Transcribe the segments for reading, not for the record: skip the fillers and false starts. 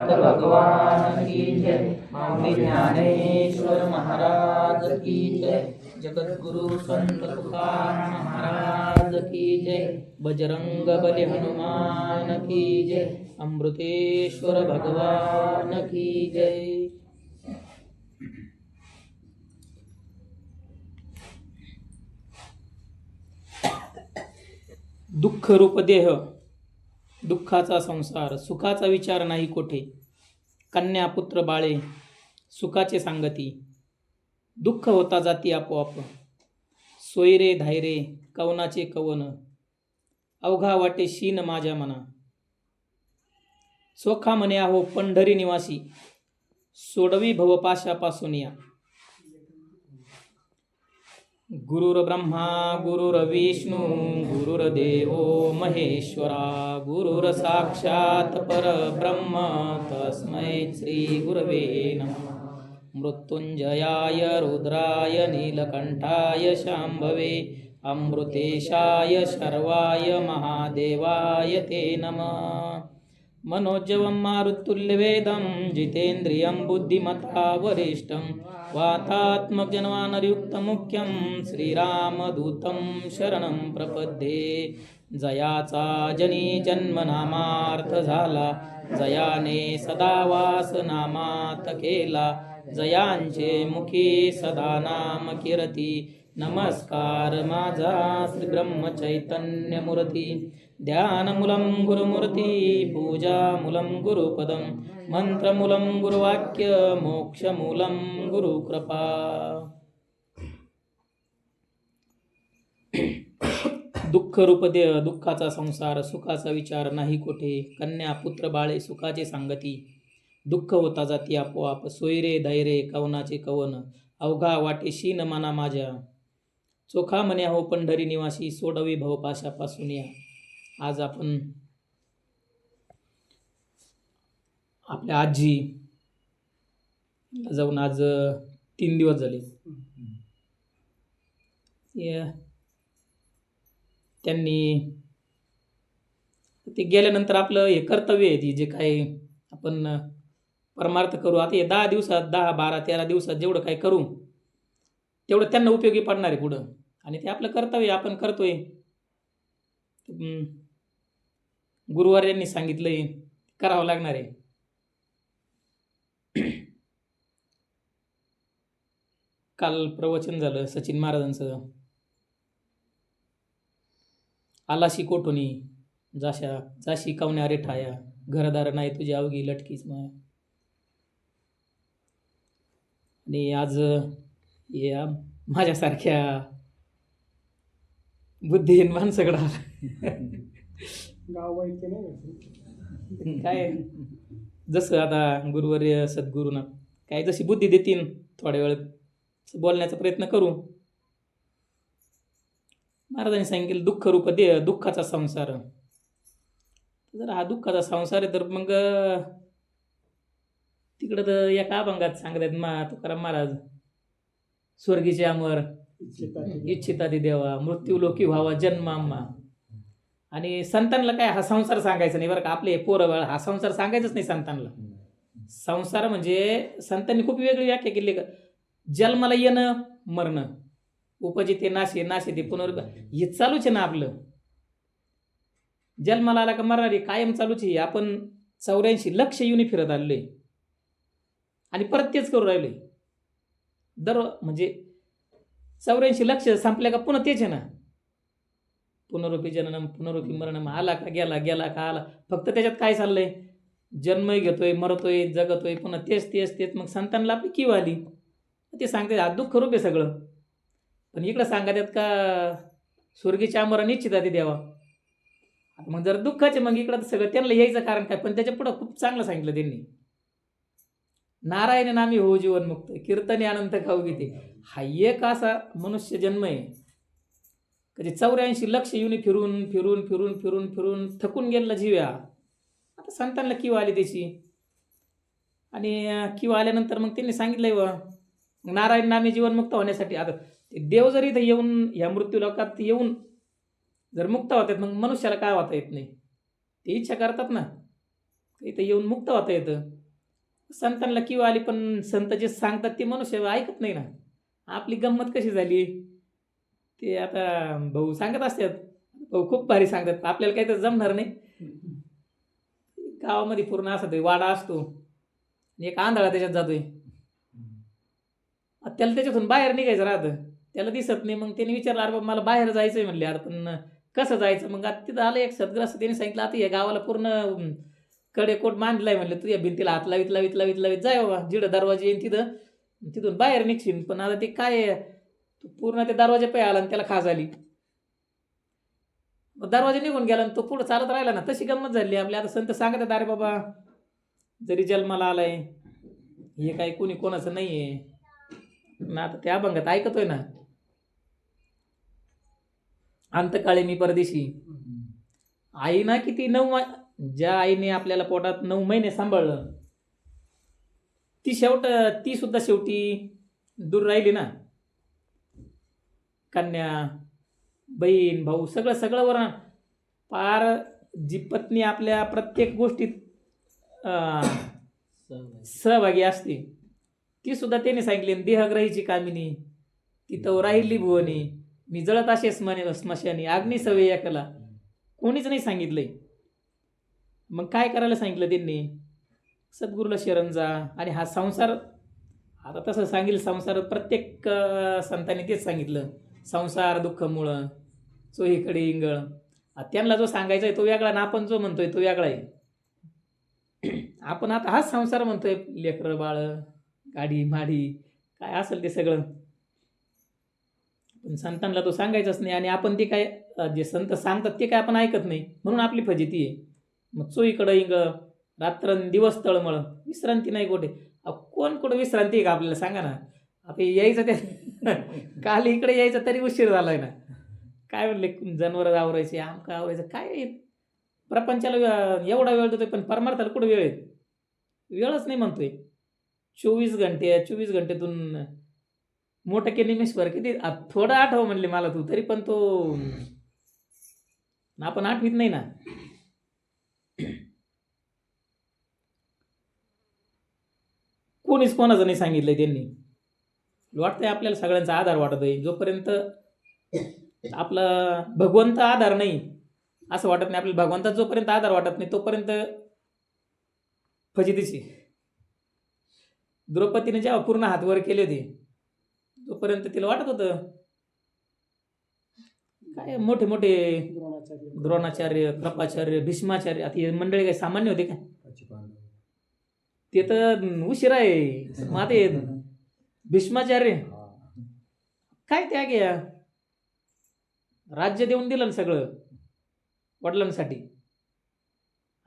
भगवान की जय। माऊली ज्ञानेश्वर महाराज की जय। जगद्गुरु संत तुकाराम महाराज की जय। बजरंग बली हनुमान की जय। अमृतेश्वर भगवान की जय। दुःख रूप देह, दुःखाचा संसार, सुखाचा विचार नाही कोठे. कन्या पुत्र बाळे सुखाचे सांगती, दुःख होता जाती आपोआप. सोयरे धायरे कवनाचे कवन, अवघा वाटे शीन माझ्या मना. चोखा म्हणे आहो पंढरी निवासी, सोडवी भवपाशापासून या. गुरुर ब्रह्मा गुरुर्विष्णू गुरुर्देवो महेश्वरा. गुरुर साक्षात परब्रह्म तस्मै श्री गुरवे नमः. मृत्युंजयाय रुद्राय नीलकंठाय शांभवे अमृतेशाय शर्वाय महादेवाय ते नमः. मनोजवं मारुतुल्यवेदं जितेन्द्रियं बुद्धिमता वरिष्ठं वातात्मजनवानरयुक्तमुख्यं श्रीरामदूतं शरणं प्रपद्ये. जयाचा जनी जन्मनामार्थ झाला, जयाने सदा वास नामात केला. जयांचे मुखी सदा नाम कीर्ती, नमस्कार माझा श्री ब्रह्मचैतन्य मूर्ती. ध्यानमूलं गुरुमूर्ती, पूजामूलं गुरुपदं, मंत्रमूलं गुरुवाक्य, मोक्षमूलं गुरुकृपा. दुःख रूप देह, दुःखाचा संसार, सुखाचा विचार नाही कोठे. कन्या पुत्र बाळे सुखाचे सांगती, दुःख होता जाती आपोआप. सोयरे धैर्य कवनाचे कवन, अवघा वाटे शीन मना माझ्या. चोखा म्हणे हो पंढरी निवासी, सोडवी भवपाशापासून या. आज आपण आपल्या आजी जाऊन आज 3 दिवस झाले. त्यांनी ते गेल्यानंतर आपलं हे कर्तव्य आहे, जे काही आपण परमार्थ करू आता हे 10 दिवसात 10 12 13 दिवसात जेवढं काही करू तेवढं त्यांना उपयोगी पडणार आहे पुढं. आणि ते आपलं कर्तव्य आपण करतोय. गुरुवार यांनी सांगितलंय करावं लागणार आहे. काल प्रवचन झालं सचिन महाराजांचं. आलाशी कोठोनी जाशी कवण्या रे ठाया, घरदार नाही तुझी अवघी लटकीच माया. आणि आज या माझ्यासारख्या बुद्धिहीन माणसाकडं काय जसं आता गुरुवर्य सद्गुरूंना काय जशी बुद्धी देतील थोड्या वेळ बोलण्याचा प्रयत्न करू. महाराजांनी सांगितलं दुःख रूप देह, दुःखाचा संसार. जर हा दुःखाचा संसार आहे तर मग तिकडं तर एका अभंगात सांगतात तुकाराम महाराज, स्वर्गीचे अमर इच्छितादी देवा, मृत्यू लोकी व्हावा जन्म आम्हा. आणि संतांना काय हा संसार सांगायचा नाही बरं का. आपले पोरं हा संसार सांगायचंच नाही संतांना. संसार म्हणजे संतांनी खूप वेगळी व्याख्या केली का, जन्माला येणं मरणं, उपजिते नाशे नाशे ते पुनर्, हे चालूच आहे ना आपलं. जन्माला आला का मरणारी कायम चालूच आहे. आपण 84 लक्ष येऊन फिरत आलोय आणि परत तेच करू राहिलोय. म्हणजे 84 लक्ष संपल्या का पुन्हा तेच आहे ना. पुनरुपी जननम पुनरुपी मरणम, आला का गेला, गेला का आला. फक्त त्याच्यात काय चाललंय, जन्म घेतोय मरतोय जगतोय पुन्हा तेच तेच तेच. मग संतांना आपली किव आली ते सांगते हा दुःख रूप आहे सगळं. पण इकडं सांगतात का स्वर्गीच्या अमर निश्चित ते देवा. मग जर दुःखाचे मग इकडं सगळं त्यांना यायचं कारण काय. पण त्याच्या पुढं खूप चांगलं सांगितलं त्यांनी. नारायण नामी हो जीवनमुक्त, कीर्तने अनंत खाऊ गीते. हा एक असा मनुष्य जन्म आहे कधी 84 लक्ष येऊन फिरून फिरून फिरून फिरून फिरून थकून गेला जीव्या. आता संतांना किव आली त्याची. आणि किव आल्यानंतर मग त्यांनी सांगितलंय व नारायण नामी जीवनमुक्त होण्यासाठी. आता ते देव जरी इथं येऊन ह्या मृत्यू लोकात येऊन जर मुक्त होतात मग मनुष्याला काय होता येत नाही. ते इच्छा करतात ना. इथं येऊन मुक्त होता येतं. संतांना किंवा आली, पण संत जे सांगतात ते मनुष्य ऐकत नाही ना. आपली गंमत कशी झाली ते आता भाऊ सांगत असतात. भाऊ खूप भारी सांगतात, आपल्याला काही तर जमणार नाही. गावामध्ये पूर्ण असा ते वाडा असतो आणि एक आंधळा त्याच्यात जातोय. आता त्याला त्याच्यातून बाहेर निघायचं राहतं, त्याला दिसत नाही. मग त्याने विचारलं, अरे बाबा मला बाहेर जायचंय म्हणले. अरे पण कसं जायचं? मग आता तिथं आलं एक सदग्रस्त, त्याने सांगितलं आता या गावाला पूर्ण कडेकोट बांधलाय म्हणलं, तू या भिंतीला हात लावित लावित लावित लावित जाय बाबा, जिथं दरवाजे येईन तिथं, तिथून बाहेर निघशील. पण आता ते काय आहे, तू पूर्ण ते दरवाजे पाय आला आणि त्याला खाज आली. मग दरवाजा निघून गेला आणि तो पुढे चालत राहिला ना. तशी गंमत झाली आपली. आता संत सांगतात, अरे बाबा जरी जन्माला आलाय, हे काही कोणी कोणाचं नाही आहे ना. आता त्या अभंगात ऐकतोय ना, अंतकाळी मी परदेशी. आई ना किती ज्या आईने आपल्याला पोटात 9 महिने सांभाळलं, ती सुद्धा शेवटी दूर राहिली ना. कन्या, बहीण, भाऊ, सगळं सगळं वरण पार. जी पत्नी आपल्या प्रत्येक गोष्टीत सहभागी असते, ती सुद्धा त्याने सांगितली, देहग्रहीची कामिनी तिथं राहिली भुवनी, मी जळत असे स्मशानी, अग्नी सवे एकला. कोणीच नाही सांगितलंय. मग काय करायला सांगितलं त्यांनी? सद्गुरूला शरण जा. आणि हा संसार, आता तसं सांगेल संसार प्रत्येक संतांनी तेच सांगितलं, संसार दुःख मुळं चोहीकडे इंगळ. त्यांना जो सांगायचा आहे तो वेगळा ना, आपण जो म्हणतोय तो वेगळा आहे. आपण आता हाच संसार म्हणतोय, लेकरं बाळ, गाडी माडी, काय असेल ते सगळं. पण संतांना तो सांगायचाच नाही. आणि आपण ते काय, जे संत सांगतात ते काय आपण ऐकत नाही, म्हणून आपली फजिती आहे. मग चोहीकडं इंगळ, रात्रंदिवस तळमळ, विश्रांती नाही कुठे. कोण कुठं विश्रांती आहे का आपल्याला? सांगा ना. आता यायचं ते काल इकडे यायचं तरी उशीर झालाय ना. काय म्हणले, जनावरं आवरायचे, आमका आवरायचं, काय प्रपंचाला एवढा वेळ देतोय, पण परमार्थाला कुठं वेळ आहे? वेळच नाही म्हणतोय. 24 घंटेतून मोठं के निमेषभर किती थोडं आठव म्हणले मला तू, तरी पण तो आपण आठवीत नाही ना. कोणीच कोणाचं नाही सांगितलंय त्यांनी. वाटतंय आपल्याला सगळ्यांचा आधार वाटतोय. जोपर्यंत आपला भगवंत आधार नाही असं वाटत नाही आपल्याला, भगवंताचा जोपर्यंत आधार वाटत नाही तोपर्यंत फजितीची. द्रौपदीने जेव्हा पूर्ण हात वर केले होते, तोपर्यंत तिला वाटत होतं काय मोठे मोठे द्रोणाचार्य, कृपाचार्य, भीष्माचार्य, आता हे मंडळी काही सामान्य होते काय? ते तर उशीर आहे. माते भीष्माचार्य काय त्या घ्या, राज्य देऊन दिलं सगळं वडिलांसाठी.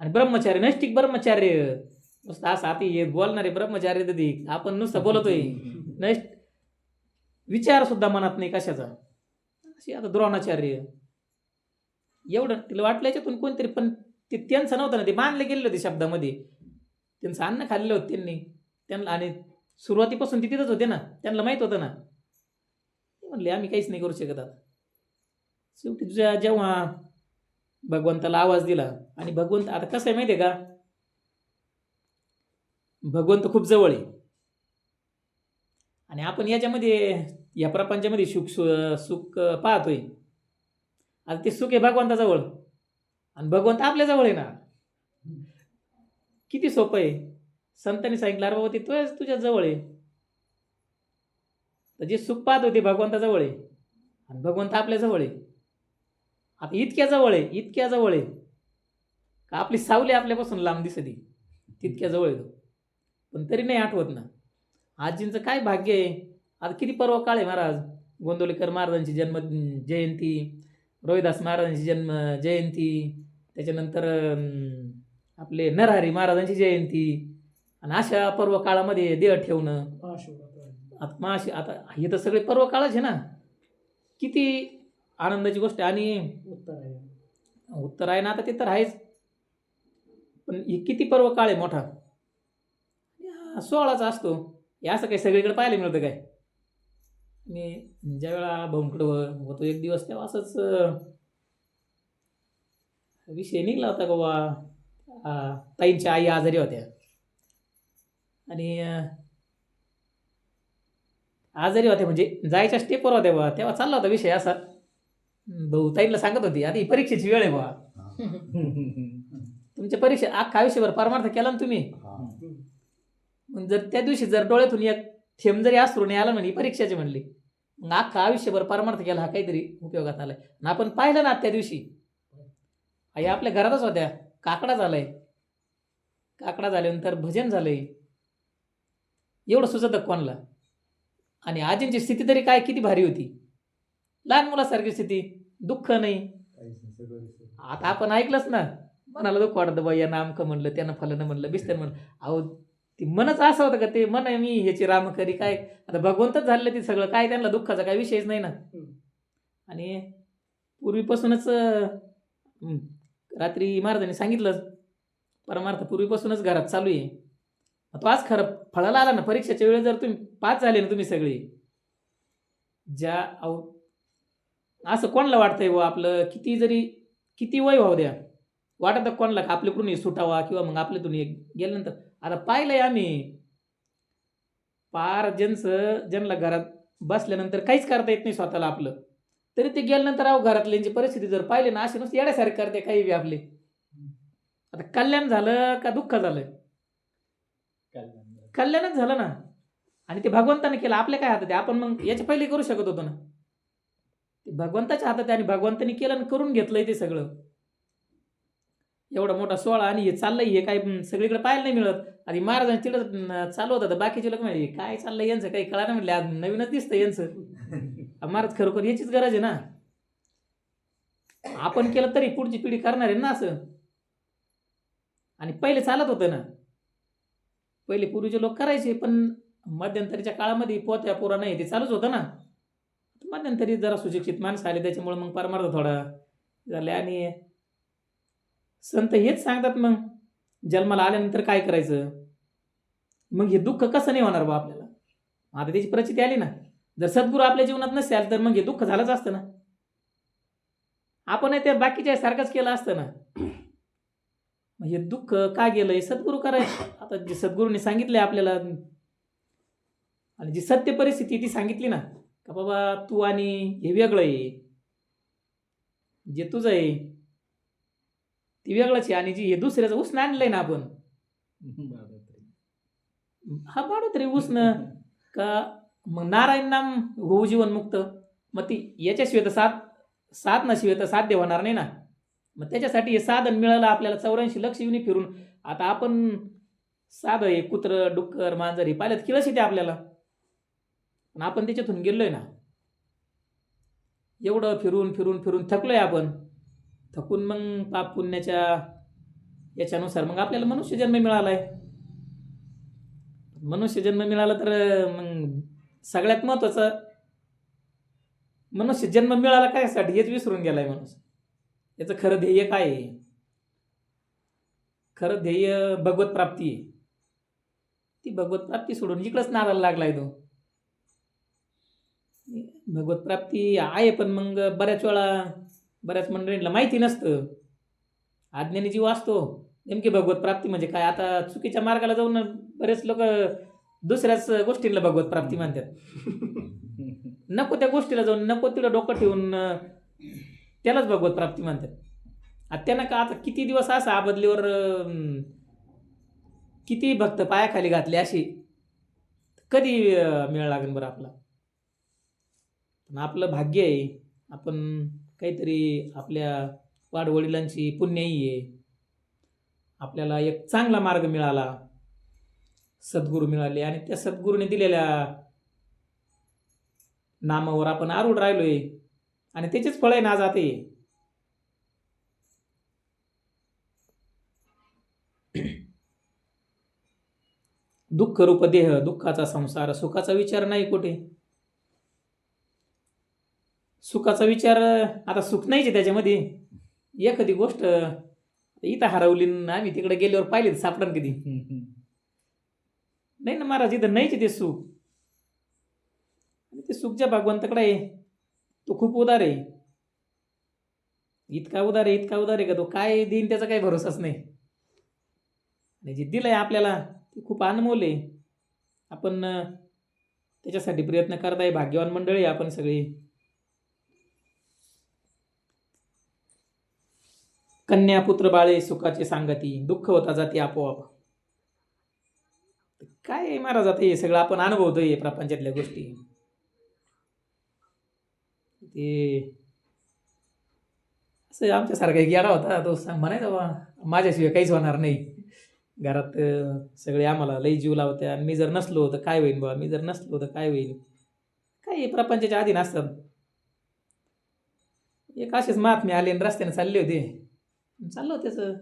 आणि ब्रह्मचार्य, नैष्टिक ब्रह्मचार्य, नुसतं असं हाती बोलणारे ब्रह्मचार्य तरी आपण नुसतं बोलतोय, विचार सुद्धा मनात नाही कशाचा. अशी आता द्रोणाचार्य, एवढं तिला वाटलं याच्यातून कोणतरी, पण ते त्यांचं नव्हतं ना, ते मानले गेले होते शब्दामध्ये. त्यांचं अन्न खाल्लं होतं त्यांना, आणि सुरुवातीपासून ते तिथंच होते ना, त्यांना माहीत होतं ना. म्हणले आम्ही काहीच नाही करू शकत. आता शेवटी जेव्हा भगवंताला आवाज दिला, आणि भगवंत आता कसं आहे माहिती आहे का, भगवंत खूप जवळ आहे. आणि आपण याच्यामध्ये या प्रपंचामध्ये सुख पाहतोय. आता ते सुख आहे भगवंताजवळ, आणि भगवंत आपल्या जवळ आहे ना. किती सोपं आहे. संतांनी सांगितलं, अरे बाबा ते तुझ्या जवळ आहे. तर जे सुख पाहत होते भगवंताजवळ आहे, आणि भगवंत आपल्या जवळ आहे. आता इतक्या जवळ आहे का आपली सावली आपल्यापासून लांब दिसते, तितक्या जवळ आहे. पण तरी नाही आठवत ना. आजींचं काय भाग्य आहे. आता किती पर्व काळ आहे महाराज. गोंदवलेकर महाराजांची जन्म जयंती, रोहिदास महाराजांची जन्म जयंती, त्याच्यानंतर आपले नरहरी महाराजांची जयंती, आणि अशा पर्व काळामध्ये देह ठेवणं, आता हे तर सगळे पर्व काळच आहे ना. किती आनंदाची गोष्ट. आणि उत्तरायण आता ते तर आहेच, पण किती पर्व काळ आहे मोठा. 16चा असतो. हे असं काही सगळीकडे पाहायला मिळतं काय? मी ज्यावेळा भाऊंकडं होतो एक दिवस, तेव्हा असंच विषय निघला होता का बाबा, ताईंच्या आई आजारी होत्या आणि आजारी होत्या म्हणजे जायच्या स्टेपवर होत्या बा, तेव्हा चालला होता विषय असा. भाऊ ताईंना सांगत होती आता ही परीक्षेची वेळ आहे बा, तुमच्या परीक्षा अख्खा आयुष्यभर परमार्थ केला ना तुम्ही, मग जर त्या दिवशी जर डोळ्यातून एक थेंब जरी अश्रू नाही आला म्हणे परीक्षेचे म्हणले, मग अख्खा आयुष्यभर परमार्थ केला हा काहीतरी उपयोगात आलाय. आणि आपण पाहिलं ना त्या दिवशी आई आपल्या घरातच होत्या, काकडा झालाय, काकडा झाल्यानंतर भजन झालंय, एवढं सुचतं कोणाला. आणि आजींची स्थिती तरी काय किती भारी होती, लहान मुलासारखी स्थिती, दुःख नाही. आता आपण ऐकलंच ना, मनाला दुःख वाटतं बा, यानं आमकं म्हणलं, त्यानं फलानं म्हणलं, बिस्तर म्हणलं. अहो ती मनच असं होतं का ते मन आहे मी ह्याची राम करी काय, आता भगवंतच झालं ते सगळं, काय त्यांना दुःखाचा काय विषयच नाही ना. आणि पूर्वीपासूनच रात्री महाराजांनी सांगितलं परमार्थ पूर्वीपासूनच घरात चालू आहे. तो आज खरं फळाला आला ना परीक्षेच्या वेळेस, जर तुम्ही पास झाले ना तुम्ही सगळे, ज्या असं कोणाला वाटतंय व आपलं किती वय व्हावं द्या, वाटत कोणाला का आपल्याकडून हे सुटावा किंवा मग आपल्यातून हे गेल्यानंतर. आता पाहिलंय आम्ही पार ज्यांना घरात बसल्यानंतर काहीच करता येत नाही स्वतःला आपलं, तरी ते गेल्यानंतर अहो घरातल्यांची परिस्थिती जर पाहिली ना अशी नुसती येण्यासारखी करते काही बी आपले. आता कल्याण झालं का दुःख झालं, कल्याणच झालं ना. आणि ते भगवंताने केलं, आपल्या काय हातात आहे, आपण मग याच्या पहिले करू शकत होतो ना, ते भगवंताच्या हातात आहे आणि भगवंताने केलं आणि करून घेतलंय ते सगळं. एवढा मोठा सोहळा आणि हे चाललंय, हे काय सगळीकडे पाहायला नाही मिळत. आणि महाराजांनी तिकडं चालू होतं तर बाकीचे लोक म्हणजे काय चाललंय यांचं, काही कळा नाही म्हणले, आज नवीनच दिसतं यांचं. महाराज खरोखर याचीच गरज आहे ना, आपण केलं तरी पुढची पिढी करणार आहे ना असं. आणि पहिले चालत होतं ना, पहिले पूर्वीचे लोक करायचे, पण मध्यंतरीच्या काळामध्ये पोत्या पोरा नाही ते चालूच होतं ना. मध्यंतरी जरा सुशिक्षित माणसं आले त्याच्यामुळे मग परमार्थ थोडा झाले. आणि संत हेच सांगतात मग जन्माला आल्यानंतर काय करायचं, मग हे दुःख कसं नाही होणार बा आपल्याला. आता त्याची प्रचिती आली ना, जर सद्गुरू आपल्या जीवनात नसेल तर मग हे दुःख झालंच असतं ना, आपण त्या बाकीच्या सारखंच केलं असतं ना. हे दुःख का गेलंय, सद्गुरू करायचं. आता जे सद्गुरूंनी सांगितलंय आपल्याला आणि जी सत्य परिस्थिती ती सांगितली ना, का बाबा तू आणि हे वेगळं आहे, जे तुझं आहे ती वेगळंच आहे, आणि जी हे दुसऱ्याचं उसणं आणलंय ना आपण, हा बाळोतरी उसणं का मग नारायण नाम होऊ जीवनमुक्त, मग ती याच्याशिवाय तर साधनाशिवाय तर साध्य होणार नाही ना. मग त्याच्यासाठी हे साधन मिळालं आपल्याला 84 लक्ष युनी फिरून. आता आपण साधं आहे, कुत्र डुक्कर मांजर हे पाहिलं किळस येते आपल्याला, पण आपण त्याच्यातून गेलोय ना, एवढं फिरून फिरून फिरून थकलोय आपण. थकून मग पाप पुण्याच्या याच्यानुसार मग आपल्याला मनुष्य जन्म मिळालाय. मनुष्य जन्म मिळाला तर मग सगळ्यात महत्वाचं, मनुष्य जन्म मिळाला कायसाठी हेच विसरून गेलाय माणूस. याचं खरं ध्येय काय आहे, खरं ध्येय भगवत प्राप्ती आहे. ती भगवत प्राप्ती सोडून इकडंच नादाला लागलाय तो. भगवत प्राप्ती आहे पण मग बऱ्याच वेळा बऱ्याच मंडळींना माहिती नसतं, अज्ञानी जीव असतो. नेमकी भगवत प्राप्ती म्हणजे काय, आता चुकीच्या मार्गाला जाऊन बरेच लोक दुसऱ्याच गोष्टींना भगवत प्राप्ती मानतात. नको त्या गोष्टीला जाऊन नको तिला डोकं ठेवून त्यालाच भगवत प्राप्ती मानतात. आता त्यांना का आता किती दिवस असा आबदलीवर किती भक्त पायाखाली घातले, अशी कधी मेळ लागेल बरं आपला. पण आपलं भाग्य आहे, आपण काहीतरी आपल्या वाडवडिलांची पुण्याई आहे, आपल्याला एक चांगला मार्ग मिळाला, सद्गुरू मिळाले आणि त्या सद्गुरूने दिलेल्या नामावर आपण आरूढ राहिलोय आणि त्याचेच फळ आहे ना जाते. दुःख रूप देह, दुःखाचा संसार, सुखाचा विचार नाही कुठे. सुखाचा विचार आता सुख नाहीच त्याच्यामध्ये. एखादी गोष्ट इथं हरवली ना, आम्ही तिकडे गेल्यावर पाहिली सापडन कधी नाही ना महाराज, इथं नाहीच ते सुख. आणि ते सुख ज्या भगवंताकडे आहे तो खूप उदार आहे, इतका उदार आहे, इतका उदार आहे का तो काय देईन त्याचा काही भरोसाच नाही. आणि जे दिलं आहे आपल्याला ते खूप अनमोल आहे. आपण त्याच्यासाठी प्रयत्न करत आहे. भाग्यवान मंडळी आहे आपण सगळी. कन्या पुत्र बाळे सुखाचे सांगती, दुःख होता जाती आपोआप. काय आहे महाराज, आता हे सगळं आपण अनुभवतोय प्रपंचातल्या गोष्टी. ते असं आमच्यासारखा एक येडा होता, तो म्हणायचा बा माझ्याशिवाय काहीच होणार नाही घरात. सगळे आम्हाला लई जीव लावते आणि मी जर नसलो तर काय होईल बा, मी जर नसलो तर काय होईल. काही प्रपंचाच्या आधी नसतात. एक असेच महात्मे आले आणि रस्त्याने चालले होते, चाललं त्याचं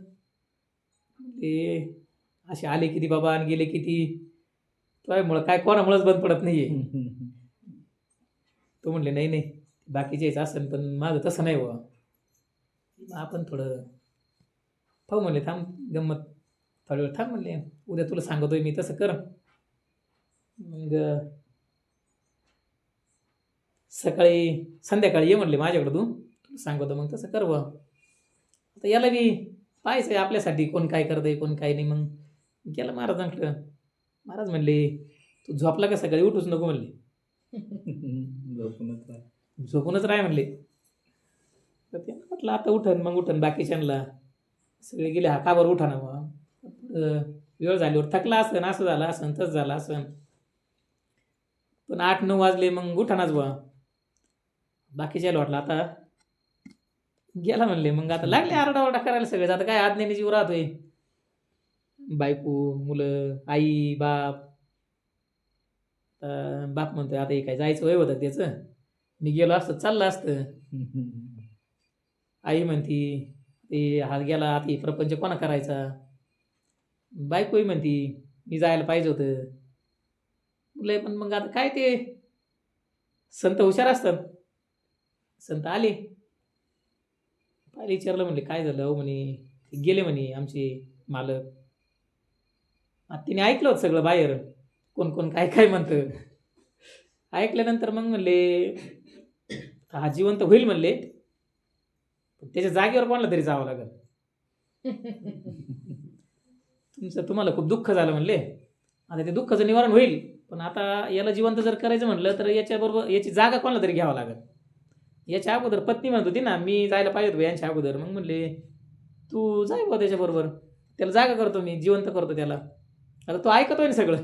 ते असे आले किती बाबा आणि गेले किती, त्यामुळं काय कोणामुळंच बंद पडत नाहीये. तो म्हणले नाही नाही बाकीचेच असेल पण माझं तसं नाही बा. आपण थोडं पाहू म्हणले, थांब गंमत थोड्या वेळ थांब म्हणले, उद्या तुला सांगतोय मी तसं कर. मग सकाळी संध्याकाळी ये म्हणले माझ्याकडं, तू सांगतो मग तसं कर बा. आता याला बी पाहायचं आहे आपल्यासाठी कोण काय करत आहे कोण काय नाही. मग गेलं महाराजांकडं. महाराज म्हणले तू झोपला का सकाळी, उठूच नको म्हणले. झोपूनच राह म्हणले. तर ते म्हटलं आता उठन, मग उठन बाकीच्यांना सगळे गेले, हा का बरं उठा ना बा, वेळ झाल्यावर थकला असन, असं झालं असन तसं झालं असन. पण 8-9 वाजले मग उठानाच बा. बाकीच्याला वाटलं आता गेला म्हणले. मग आता लागले आरडाओरडा करायला सगळेच. आता काय आज्ञेने जीव राहतोय. बायको मुलं आई बाप. बाप म्हणतोय आता हे काय जायचं वय होतं त्याचं, मी गेलो असतं चाललं असतं. आई म्हणती ते हा गेला आता हे प्रपंच कोणा करायचा. बायकोही म्हणती मी जायला पाहिजे होतं. मुलं पण मग आता काय ते संत हुशार असतात. संत आले, पाहिले विचारलं म्हणले काय झालं. हो म्हणे गेले म्हणे आमचे मालक. आता तिने ऐकलं होतं सगळं बाहेर कोण कोण काय काय म्हणतं. ऐकल्यानंतर मग म्हणले हा जिवंत होईल म्हणले, त्याच्या जागेवर कोणाला तरी जावं लागेल. तुम्हाला खूप दुःख झालं म्हणले, आता ते दुःखाचं निवारण होईल, पण आता याला जिवंत जर करायचं म्हणलं तर याच्याबरोबर याची जागा कोणाला तरी घ्यावं लागेल. याच्या अगोदर पत्नी म्हणत होती ना मी जायला पाहिजे होतं यांच्या अगोदर. मग म्हणले तू जाय बा त्याच्याबरोबर, त्याला जागा करतो मी, जिवंत करतो त्याला. आता तो ऐकतोय ना सगळं.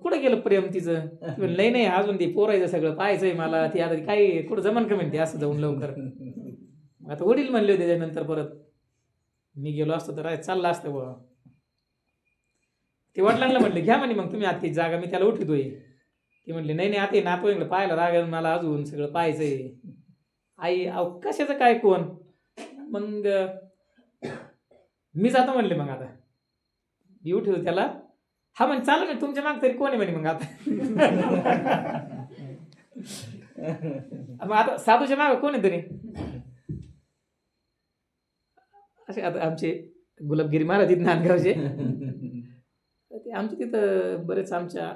कुठं गेलं प्रेम तिचं. नाही नाही अजून ते पोरायचं सगळं पाहायचंय मला, ती आता काही कुठं जमन का म्हणते असं जाऊन लवकर. आता वडील म्हणले होते त्याच्यानंतर परत मी गेलो असतो तर चाललं असतं बा. ते वडिलांना म्हणले घ्या म्हणे मग तुम्ही आत्ती जागा, मी त्याला उठवतोय. ते म्हणले नाही नाही आता नातू पाहायला रागेल मला, अजून सगळं पाहायचंय. आई अहो कशाचं काय कोण. मग मी जातो म्हणले. मग आता मी उठवतो त्याला. हा म्हणे चालेल ना तुमच्या माग तरी कोण आहे म्हणे. मग आता साधूच्या माग कोण आहे तरी. असे आता आमचे गुलाबगिरी महाराज आहेत नांदगावचे, ते आमच्या तिथं बरेच आमच्या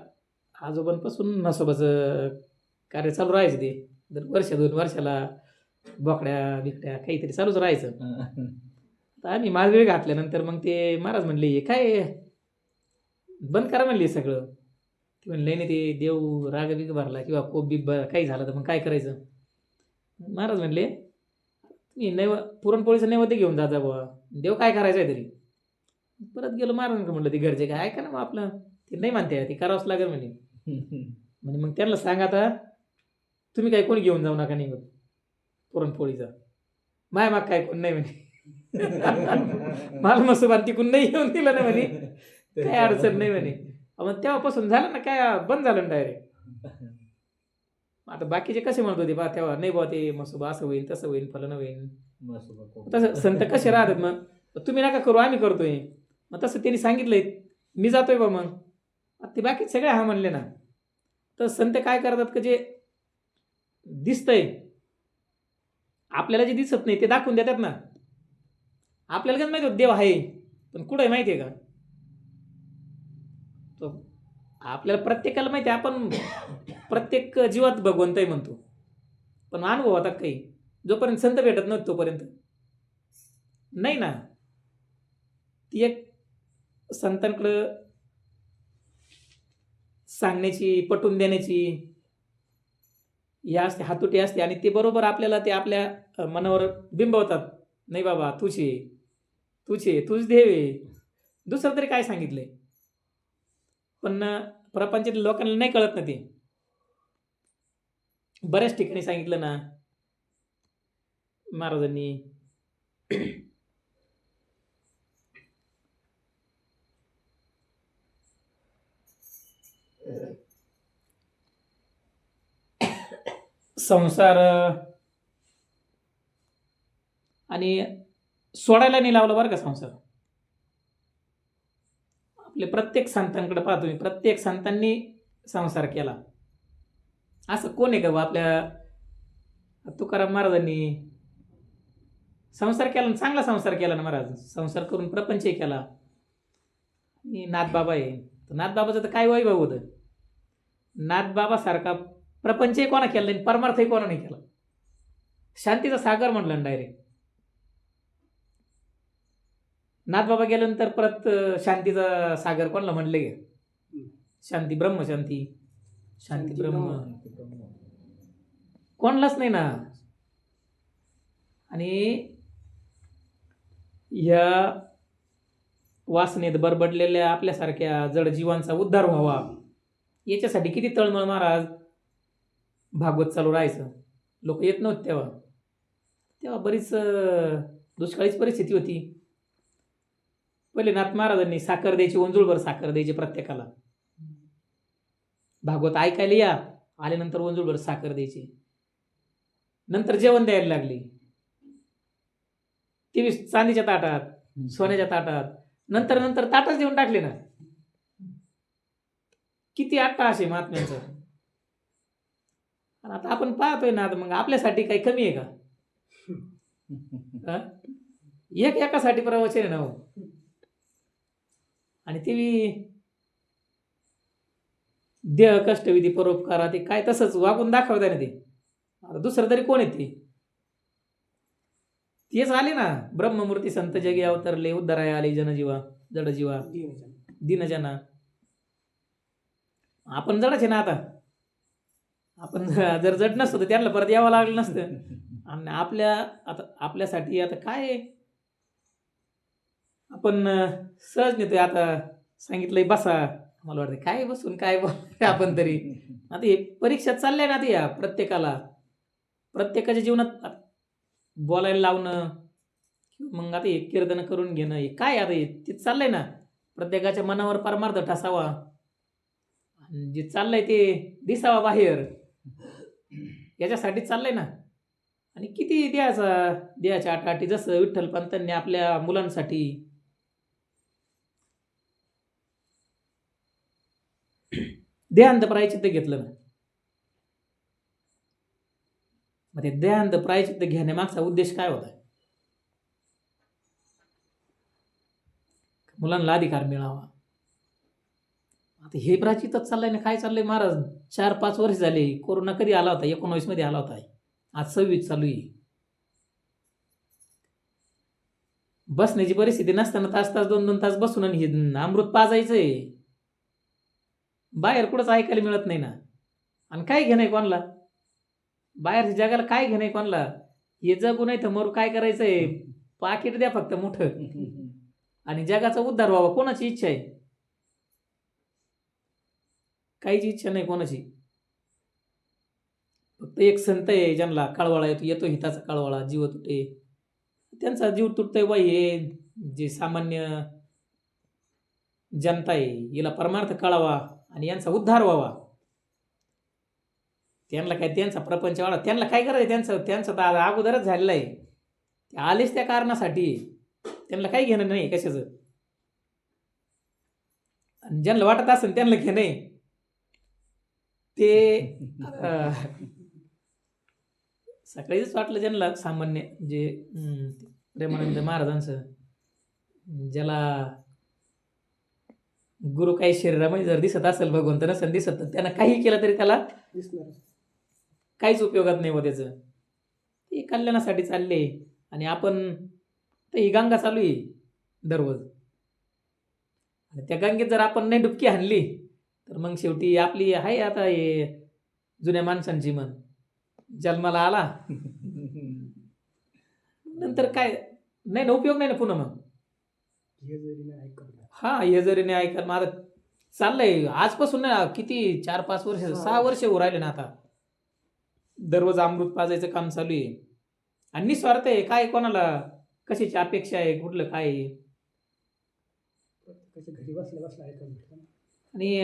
आजोबांपासून म्हसोबाचं कार्य चालू राहायचं. ते दर वर्ष 2 वर्षाला बोकड्या बिकड्या काहीतरी चालूच राहायचं. तर आम्ही माळवेळ घातल्यानंतर मग ते महाराज म्हणले काय बंद करा म्हणले सगळं. ते म्हणले नाही ते देव राग बिग भरला किंवा कोप बिग काही झालं तर मग काय करायचं. महाराज म्हणले तुम्ही पुरणपोळीचं नैवेद्य घेऊन जा बुवा, देव काय करायचं आहे तरी. परत गेलो महाराजांकडे म्हणलं ते घरचे काय ऐका ना मग आपलं ते नाही म्हणते ते करावंच लागेल म्हणे. म्हणजे मग त्यांना सांगा आता तुम्ही काय कोणी घेऊन जाऊ नका निघत पुरणपोळीचा, माय माग काय कोण नाही म्हणे. मला मस्त तिकून नाही घेऊन दिलं ना म्हणे, काय अडचण नाही म्हणे. मग तेव्हापासून झालं ना काय बंद झालं ना डायरेक्ट. आता बाकीचे कसे म्हणत होते बा तेव्हा नाही बा ते मसोबा असं होईल तसं होईल फलन होईल. तसं संत कसे राहतात. मग तुम्ही नका करू आम्ही करतोय. मग तसं त्यांनी सांगितलंय मी जातोय बा. मग ते बाकी सगळे हा म्हणले ना. तर संत काय करतात की जे दिसतंय आपल्याला जे दिसत नाही ते दाखवून देतात ना. आपल्याला काय माहिती होत देव आहे पण कुठं आहे माहिती आहे का. तो आपल्याला प्रत्येकाला माहिती आहे आपण प्रत्येक जीवात भगवंत आहे म्हणतो, पण अनुभव होतात काही जोपर्यंत संत भेटत नव्हतं तोपर्यंत नाही ना. ती एक संतांकडं सांगण्याची, पटवून देण्याची या असते, हातोटी असते. आणि ते बरोबर आपल्याला ते आपल्या मनावर बिंबवतात. नाही बाबा, तूच देव आहे. दुसरं तरी काय सांगितलंय. पण प्रपंचातील लोकांना नाही कळत ना ते. बऱ्याच ठिकाणी सांगितलं ना महाराजांनी. संसार आणि सोडायला नाही लावलं बरं का संसार. आपले प्रत्येक संतांकडे पाहतो मी, प्रत्येक संतांनी संसार केला. असं कोण आहे का बा आपल्या तुकाराम महाराजांनी संसार केला, चांगला संसार केला ना महाराज. संसार करून प्रपंचही केला. आणि नाथबाबा आहे, तर नाथबाबाचं तर काय वैभव होतं. नाथबाबासारखा प्रपंचही कोणा केला नाही, परमार्थही कोणा नाही केला. शांतीचा सागर म्हटलं ना डायरेक्ट. नाथबाबा गेल्यानंतर परत शांतीचा सागर कोणाला म्हणले गे? शांती ब्रह्मशांती, शांती ब्रह्म कोणालाच नाही ना. आणि या वासनेत बरबडलेल्या आपल्यासारख्या जड जीवांचा उद्धार व्हावा याच्यासाठी किती तळमळ महाराज. भागवत चालू राहायचं, लोक येत नव्हते तेव्हा बरीच दुष्काळीच परिस्थिती होती. पहिले नाथ महाराजांनी साखर द्यायची, ओंजूळभर साखर द्यायची प्रत्येकाला. भागवत ऐकायला या, आल्यानंतर ओंजूळभर साखर द्यायची. नंतर जेवण द्यायला लागली, ती चांदीच्या ताटात, सोन्याच्या ताटात. नंतर ताटच देऊन टाकले ना. किती अट्टहास आहे महात्म्यांचं. आणि आता आपण पाहतोय ना, मग आपल्यासाठी काही कमी आहे का? एकासाठी प्रवचन आहे ना हो. आणि ते देह कष्टविधी परोपकारा, ते काय तसंच वागून दाखवत आहे ना ते. आता दुसरं तरी कोण आहे ते? तेच आले ना, ब्रह्ममूर्ती संत जगी अवतरले, उद्धाराय आले जनजीवा, जडजीवा दीनजना. आपण जडच आहे ना आता. आपण जर जड नसतो तर त्यांना परत यावं लागलं नसतं. आणि आपल्यासाठी आता काय आपण सहज नेतोय. आता सांगितलंय बसा, मला वाटतं काय बसून काय बोल आपण तरी. आता हे परीक्षा चालल्या ना ते, या प्रत्येकाच्या जीवनात बोलायला लावणं, मग आता हे कीर्तन करून घेणं, हे काय आता ते चाललंय ना. प्रत्येकाच्या मनावर परमार्थ ठसावा, जे चाललंय ते दिसावा बाहेर, याच्यासाठी चाललंय ना. आणि किती देहाच्या आटाटी, जसं विठ्ठलपंतांनी आपल्या मुलांसाठी देहांत प्रायचित्त घेतलं ना. मग ते देहांत प्रायचित्त घेण्यामागचा उद्देश काय होता? मुलांना अधिकार मिळावा. आता हे प्रायचित्तच चाललंय ना. काय चाललंय महाराज? 4-5 वर्ष झाले. कोरोना कधी आला होता? 19 मध्ये आला होता. आज 26 चालू आहे. बसण्याची परिस्थिती नसताना तास 2-2 तास बसून आणि अमृत पाजायचंय. बाहेर कुठंच ऐकायला मिळत नाही ना. आणि काय घेणं कोणाला? बाहेरच्या जगाला काय घेणं कोणाला? हे जगू नाही तर मरू, काय करायचंय? पाकिट द्या फक्त मोठं. आणि जगाचा उद्धार व्हावा. कोणाची इच्छा आहे? काहीच इच्छा नाही कोणाची. फक्त एक संत आहे ज्यांना कळवळा येतो हिताचा कळवळा, जीव तुटे. त्यांचा जीव तुटतोय बाई. हे जे सामान्य जनता आहे, हिला परमार्थ कळावा आणि यांचा उद्धार व्हावा. त्यांना काय, त्यांचा प्रपंच वाढा, त्यांना काय करायचं? त्यांचं तर अगोदरच झालेलं आहे. ते आलेच त्या कारणासाठी. त्यांना काही घेणं नाही कशाचं. आणि ज्यांना वाटत असेल त्यांना घेणं आहे ते सकाळीच वाटलं ज्यांना सामान्य, जे प्रेमानंद महाराजांचं, ज्याला गुरु काही शरीरामध्ये जर दिसत असेल, भगवंत नसेल दिसत, तर त्यांना काही केलं तरी त्याला काहीच उपयोगात नाही हो त्याचं. ते कल्याणासाठी चालले. आणि आपण तर ही गंगा चालू आहे दररोज. आणि त्या गंगेत जर आपण नाही डुबकी हाणली तर मग शेवटी आपली आहे आता हे जुन्या माणसांची मन जन्माला आला नंतर काय नाही ना उपयोग नाही ना पुन्हा मग हा हे जरी नाही ऐकत मग आता चाललंय आजपासून ना किती 4-5 वर्ष 6 वर्ष होऊ राहिले ना आता दररोज अमृत पाजायचं काम चालू आहे आणि निस्वार्थ आहे काय कोणाला कशाची अपेक्षा आहे कुठलं काय आहे घरी बसल्या बसल्या ऐकायला भेटतं ना. आणि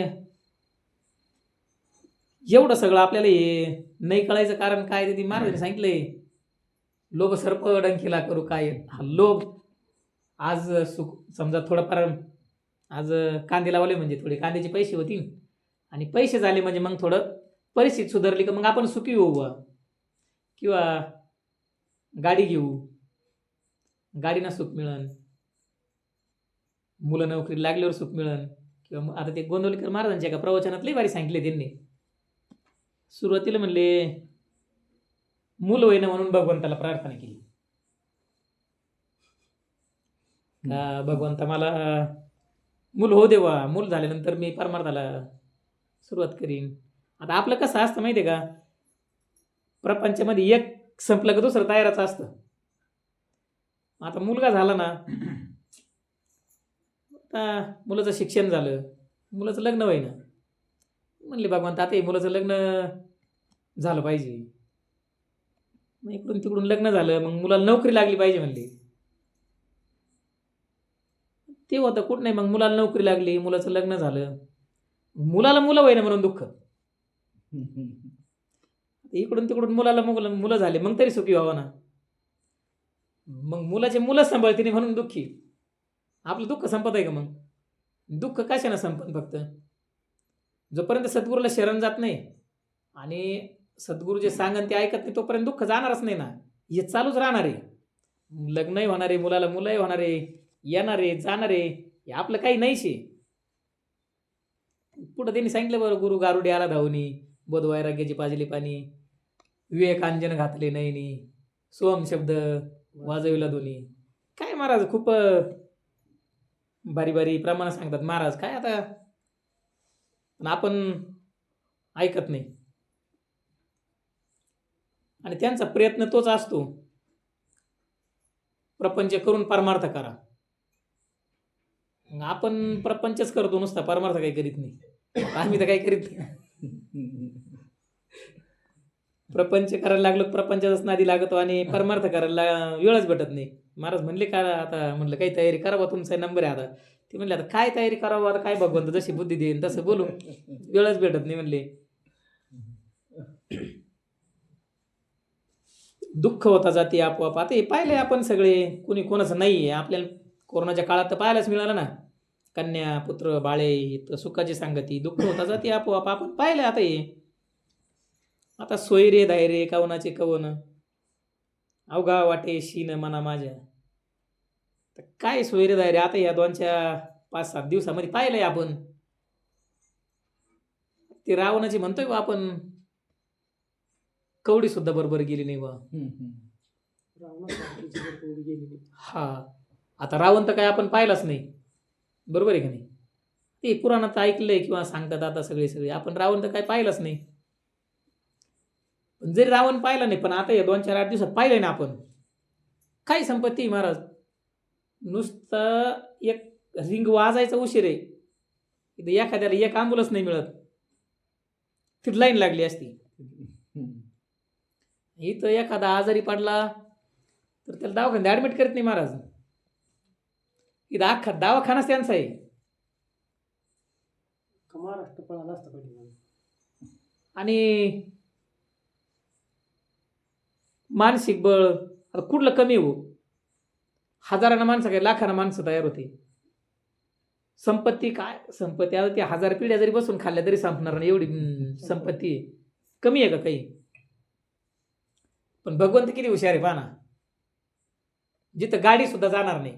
एवढं सगळं आपल्याला हे नाही कळायचं कारण काय ते ती महाराजांनी सांगितलंय लोभ सर्प डंखिला करू काय हा लोभ आज सुख समजा थोडंफार आज कांदे लावले म्हणजे थोडे कांद्याचे पैसे होतील आणि पैसे झाले म्हणजे मग थोडं परिस्थिती सुधारली का मग आपण सुखी होऊ बुवा. किंवा गाडी घेऊ गाडीनं सुख मिळन मुलं नोकरी लागल्यावर सुख मिळन किंवा मग आता ते गोंदवलेकर महाराजांच्या एका प्रवचनात लई भारी सांगितले त्यांनी सुरुवातीला म्हणले मूल होईना म्हणून भगवंताला प्रार्थना केली का भगवंता मला मूल हो देवा मूल झाल्यानंतर मी परमार्थाला सुरुवात करीन आता आपलं कसं असतं माहिती आहे का प्रपंचामध्ये एक संपलं का दुसरं तयारच असतं आता मुलगा झाला ना आता मुलाचं शिक्षण झालं मुलाचं लग्न होईना म्हणले भगवंत आता हे मुलाचं लग्न झालं पाहिजे मग इकडून तिकडून लग्न झालं मग मुलाला नोकरी लागली पाहिजे म्हणले ते होतं कुठं नाही मग मुलाला नोकरी लागली मुलाचं लग्न झालं मुलाला मुलं होईना म्हणून दुःख इकडून तिकडून मुलाला मुलं झाले मग तरी सुखी व्हावं ना मग मुलाचे मुलं सांभाळतील म्हणून दुःखी आपलं दुःख संपत आहे का मग दुःख कशानं संपत फक्त जोपर्यंत सद्गुरूला शरण जात नाही आणि सद्गुरू जे सांगन ते ऐकत नाही तोपर्यंत दुःख जाणारच नाही ना हे चालूच राहणार आहे लग्नही होणार आहे मुलाला मुलंही होणार आहे येणार आहे जाणार आहे हे आपलं काही नाहीच आहे पुढं त्यांनी सांगितलं बरं गुरु गारुडी आला धावनी बोध वैराग्याची पाजली पाणी विवेकांजन घातले नयनी सोहम शब्द वाजविला दोन्ही काय महाराज खूप बारी बारी प्रमाणात सांगतात महाराज काय आता पण आपण ऐकत नाही आणि त्यांचा प्रयत्न तोच असतो प्रपंच करून परमार्थ करा आपण प्रपंचच करतो नुसता परमार्थ काही करीत नाही आम्ही तर काही करीत नाही प्रपंच करायला लागलो प्रपंचाचाच नादी लागतो आणि परमार्थ करायला वेळच भेटत नाही महाराज म्हणले का आता म्हणलं काही तयारी करावं तुमचा नंबर आहे आता ते म्हणले आता काय तयारी करावं आता काय भगवंत जशी बुद्धी देईन तसं बोलू वेळच भेटत नाही म्हणले दुःख होता जाते आपोआप आता हे पाहिले आपण सगळे कुणी कोणाचं नाही आहे आपल्याला कोरोनाच्या काळात तर पाहायलाच मिळालं ना कन्या पुत्र बाळे सुखाची सांगती दुःख होता जाते आपोआप आपण पाहिलं आता हे आता सोयरे धायरे कवनाचे कवन अवघा वाटे शीन मना माझ्या तर काय सोयरे धायरे आता या 5-7 दिवसामध्ये पाहिलंय आपण ते रावणाची म्हणतोय बा आपण कवडी सुद्धा बरोबर गेली नाही बा हा आता रावण तर काय आपण पाहिलाच नाही बरोबर आहे का नाही ते पुराणात ऐकलंय किंवा सांगतात आता सगळे आपण रावण तर काय पाहिलंच नाही पण जरी रावण पाहिला नाही पण आता या 2-4-8 दिवसात पाहिलंय ना आपण काय संपत्ती महाराज नुसतं एक रिंग वाजायचा उशीर आहे इथं एखाद्याला एक ॲम्ब्युलन्स नाही मिळत तिथं लाईन लागली असती इथं एखादा आजारी पडला तर त्याला दवाखान्यात ॲडमिट करत नाही महाराज इथं अख्खा दवाखानाच त्यांचा आहे महाराष्ट्र पळाला असतं पाहिजे आणि मानसिक बळ आता कुठलं कमी हो हजारांना माणसं काय लाखांना माणसं तयार होते संपत्ती काय संपत्ती आता ते 1000 पिढ्या जरी बसून खाल्ल्या तरी संपणार नाही एवढी संपत्ती आहे कमी आहे का काही पण भगवंत किती हुशार आहे पाना जिथं गाडी सुद्धा जाणार नाही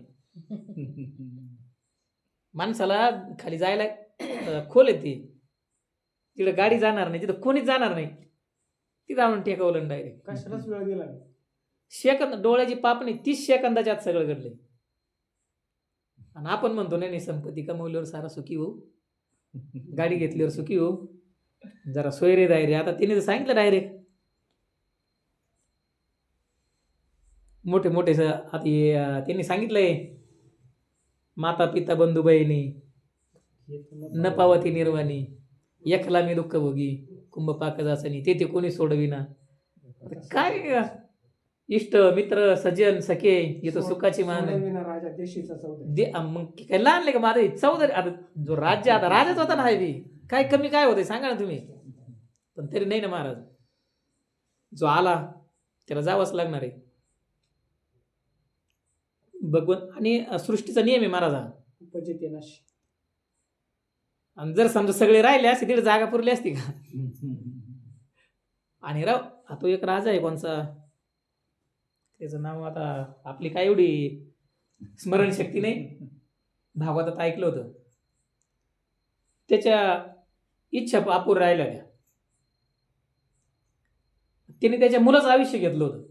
माणसाला खाली जायला खोल येते तिथं गाडी जाणार नाही तिथं कोणीच जाणार नाही तिथं आणून टेकवलं डायरेक्ट कशालाच वेळ गेला सेकंद डोळ्याची पापणी 30 सेकंदाच्या आत सगळं घडले आणि आपण म्हणतो नाही नाही, संपत्ती कमवल्यावर सारा सुखी हो, गाडी घेतल्यावर सुखी हो, जरा सोयरे दायरे. आता तिने तर सांगितलं डायरेक्ट, मोठे मोठे आता त्यांनी सांगितलंय, माता पिता बंधू बहिणी न पावती निर्वाणी, एकला मी दुःख भोगी, कुंभ पाक जासनी, ते कोणी सोडविना. आता काय इष्ट मित्र सज्जन सखे येतो सुखाची मान सोडविना राजा देशीचा चौदा. दे. मग काय लहान का माझं चौधरी, आता जो राज्य आता राजाच होता ना, बी काय कमी काय होते सांगा ना तुम्ही. पण तरी नाही ना महाराज, जो आला त्याला जावंच लागणार आहे. भगवंत आणि सृष्टीचा नियम आहे महाराज हा. उपजिते नाशी. आणि जर समजा सगळे राहिले असते तिथे जागा पुरली असती का? आणि राव हा तो एक राजा आहे कोणचा, त्याचं नाव आता आपली काय एवढी स्मरणशक्ती नाही, भागवतात ऐकलं होतं. त्याच्या इच्छा अपूर राहिल्या त्या, त्याने त्याच्या मुलाचं आयुष्य घेतलं होतं.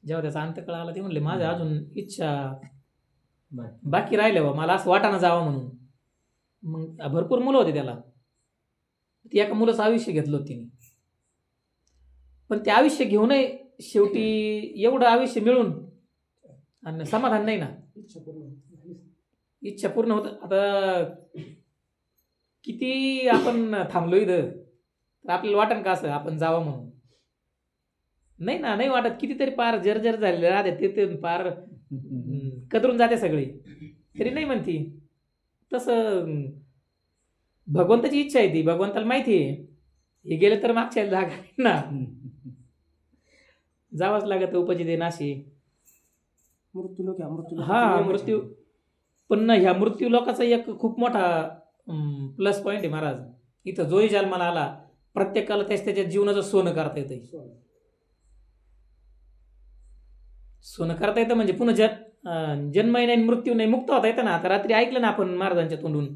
जेव्हा त्याचा अंतकाळ आला ते म्हणले माझ्या अजून इच्छा बाकी राहिल्या बा, मला असं वाटाणं जावं म्हणून. मग भरपूर मुलं होते त्याला, ती एका मुलाचं आयुष्य घेतलं होतं तिने. पण ते आयुष्य घेऊनही शेवटी एवढं आयुष्य मिळून आणि समाधान नाही ना, इच्छा पूर्ण झालीच. इच्छा पूर्ण होत. आता किती आपण थांबलो इथं तर आपल्याला वाटण का असं आपण जावं म्हणून, नाही ना, नाही वाटत. कितीतरी पार जर्जर झालेले राहते ते पार कदरून जाते सगळी, तरी नाही म्हणती. तसं भगवंताची इच्छा आहे, ती भगवंताला माहिती आहे. हे गेलं तर मागच्या जागा ना, जावंच लागत. उपजिते नाशी. मृत्यू लोक हा मृत्यू. पण ह्या मृत्यू लोकाचा एक खूप मोठा प्लस पॉईंट आहे महाराज. इथं जोही जन्माला आला प्रत्येकाला त्याच्या जीवनाचं सोनं करता येतं. सोनं करता येतं म्हणजे पुन्हा जन्मही नाही मृत्यू नाही, मुक्त होता येतं ना. आता रात्री ऐकलं ना आपण महाराजांच्या तोंडून,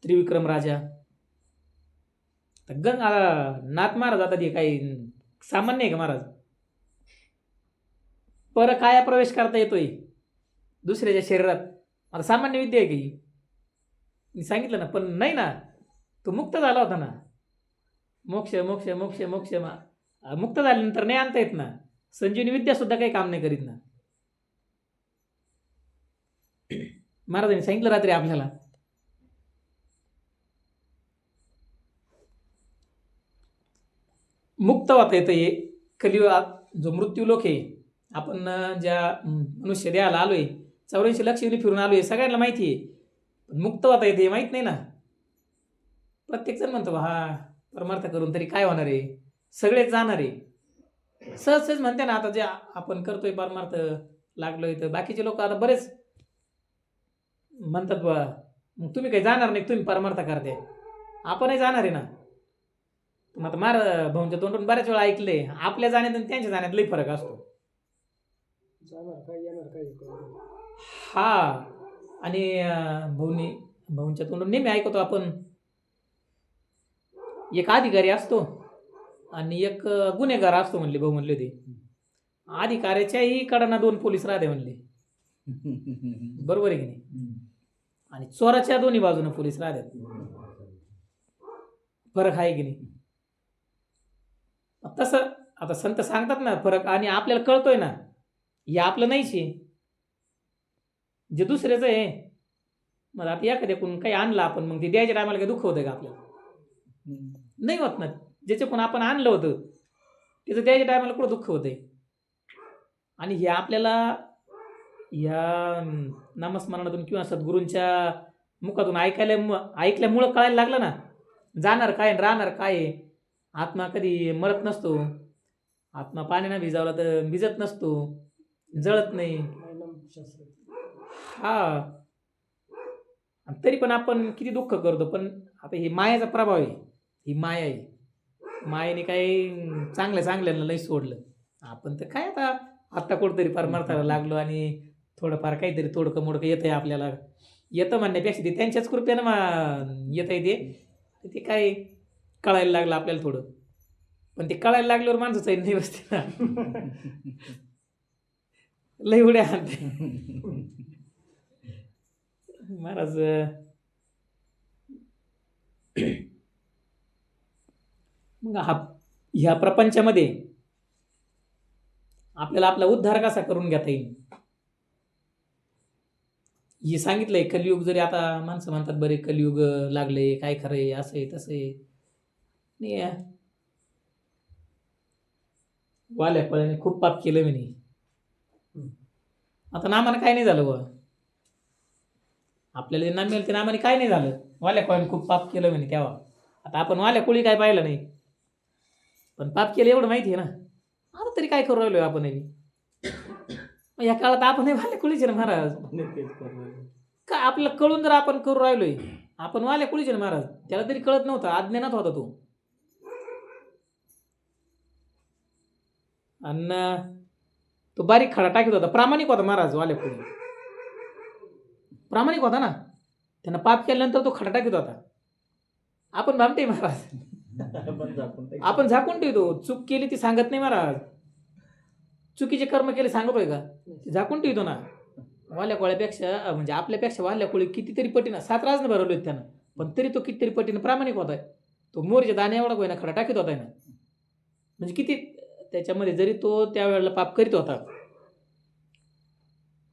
त्रिविक्रम राजा नाथ महाराज. आता ते काही सामान्य आहे का महाराज? पर काया प्रवेश करता येतोय दुसऱ्याच्या शरीरात, आता सामान्य विद्या आहे की मी सांगितलं ना. पण नाही ना, तो मुक्त झाला होता ना. मोक्ष मोक्ष मोक्ष मोक्ष मुक्त झाल्यानंतर नाही आणता येत ना. संजीवनी विद्या सुद्धा काही काम नाही करीत ना. महाराजांनी सांगितलं रात्री आपल्याला, मुक्त होता येतं. हे कलियुगात जो मृत्यू लोक आहे, आपण ज्या मनुष्य देहाला आलोय 84 लक्ष युनी फिरून आलोय, सगळ्यांना माहिती आहे. पण मुक्त होता येते माहित नाही ना. प्रत्येक जण म्हणतो हा परमार्थ करून तरी काय होणार आहे, सगळेच जाणार आहे. सहज सहज म्हणते ना. आता जे आपण करतोय परमार्थ लागलोय, तर बाकीचे लोक आता बरेच म्हणतात बा मग तुम्ही काही जाणार नाही, तुम्ही परमार्थ करते, आपणही जाणार आहे ना. पण आता भाऊंच्या तोंडून बऱ्याच वेळा ऐकले, आपल्या जाण्यात आणि त्यांच्या जाण्यात लई फरक असतो. जाणार काय येणार काय. हा. आणि भाऊंच्या तोंडून नेहमी ऐकतो आपण, एक अधिकारी असतो आणि एक गुन्हेगार असतो म्हणले भाऊ. म्हणले ते अधिकाऱ्याच्याही कडांना 2 पोलीस राहते म्हणले, बरोबर आहे की नाही. आणि चोराच्या दोन्ही बाजूने पोलीस राहतात. फरक आहे की नाही. तसं आता संत सांगतात ना फरक, आणि आपल्याला कळतोय ना हे आपलं नाहीच आहे, जे दुसऱ्याचं आहे. मग आता एखाद्याकडून काही आणलं आपण, मग ते द्यायच्या टायमाला काही दुःख होतं का आपल्याला? नाही होत ना. ज्याच्याकडून आपण आणलं होतं त्याचं द्यायच्या टायमाला कुठं दुःख होतंय. आणि हे आपल्याला या नामस्मरणातून किंवा सद्गुरूंच्या मुखातून ऐकल्यामुळं कळायला लागलं ना, जाणार काय राहणार काय आहे. आत्मा कधी मरत नसतो. आत्मा पाण्यानं भिजावला तर भिजत नसतो, जळत नाही. हा. तरी पण आपण किती दुःख करतो. पण आता ही मायाचा प्रभाव आहे, ही माया आहे. मायेने काही चांगल्याला नाही सोडलं. आपण तर काय आता कुठंतरी परमार्थाला लागलो आणि थोडंफार काहीतरी तोडकं मोडकं येतं आहे आपल्याला. येतं म्हणण्यापेक्षा ते त्यांच्याच कृपेनं येत आहे. ते काय कळायला लागलं आपल्याला थोडं. पण ते कळायला लागल्यावर माणसाचं नाही बसते ना. लय उड्या हाणते महाराज. मग ह्या प्रपंचामध्ये आपल्याला आपला उद्धार कसा करून घेता येईल हे सांगितलंय. कलियुग जरी आता माणसं म्हणतात बरे कलियुग लागले काय खरंय असं आहे तसं आहे. वाल्या पळ्याने खूप पाप केलं म्हणे. आता नामानं काय नाही झालं बा. आपल्याला जे नाम मिळेल ते नामाने काय नाही झालं. वाल्या पळ्याने खूप पाप केलं म्हणे तेव्हा. आता आपण वाल्या कोळी काय पाहिलं नाही पण पाप केलं एवढं माहिती आहे ना. आता तरी काय करू राहिलो आपण या काळात आपण वाल्या कुळीचे ना महाराज. काय आपल्याला कळून जर आपण करू राहिलोय आपण वाल्या कुळीचे ना महाराज. त्याला तरी कळत नव्हतं अज्ञानात होता तो. आणि तो बारीक खडा टाकीत होता. प्रामाणिक होता महाराज वाल्या कुळी. प्रामाणिक होता ना. त्यानं पाप केल्यानंतर तो खडा टाकीत होता. आपण भामटे महाराज. आपण झाकून ठेवतो. चूक केली ती सांगत नाही महाराज. चुकीचे कर्म केले सांगतोय का झाकून ठेवतो ना. वाल्या कोळ्यापेक्षा म्हणजे आपल्यापेक्षा वाल्या कोळी कितीतरी पटीनं 7 राजनं भरवले त्यानं पण तरी तो कितीतरी पटीनं प्रामाणिक होता. तो मोरीच्या दाण्या एवढा कोयना खडा टाकीत होता ना. म्हणजे किती त्याच्यामध्ये जरी तो त्यावेळेला पाप करीत होता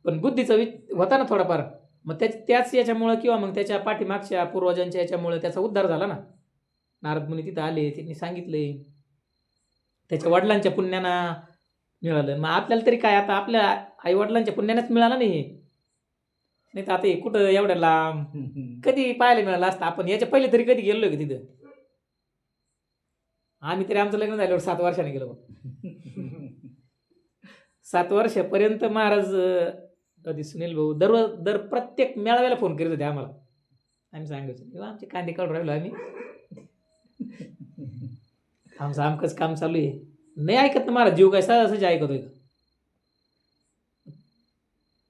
पण बुद्धीचा होता ना थोडाफार. मग त्याच याच्यामुळं किंवा मग त्याच्या पाठीमागच्या पूर्वजांच्या याच्यामुळं त्याचा उद्धार झाला ना. नारद मुनी तिथं आले त्यांनी सांगितले त्याच्या वडिलांच्या पुण्यानं मिळालं. मग आपल्याला तरी काय आता आपल्या आई वडिलांच्या पुण्यानेच मिळालं नाही तर आता हे कुठं एवढ्या लांब कधी पाहायला मिळालं असतं. आपण याच्या पहिले तरी कधी गेलोय का तिथं. आम्ही तरी आमचं लग्न झाल्यावर 7 वर्षाने गेलो. 7 वर्षापर्यंत महाराज कधी सुनील भाऊ दर प्रत्येक मेळाव्याला फोन करीत होते आम्हाला. आम्ही सांगायचो आमचे कांदे काढून राहिलो आम्ही. आमचं आमकंच काम चालू आहे. नाही ऐकत ना महाराज. जीव काय सहज ऐकतोय का.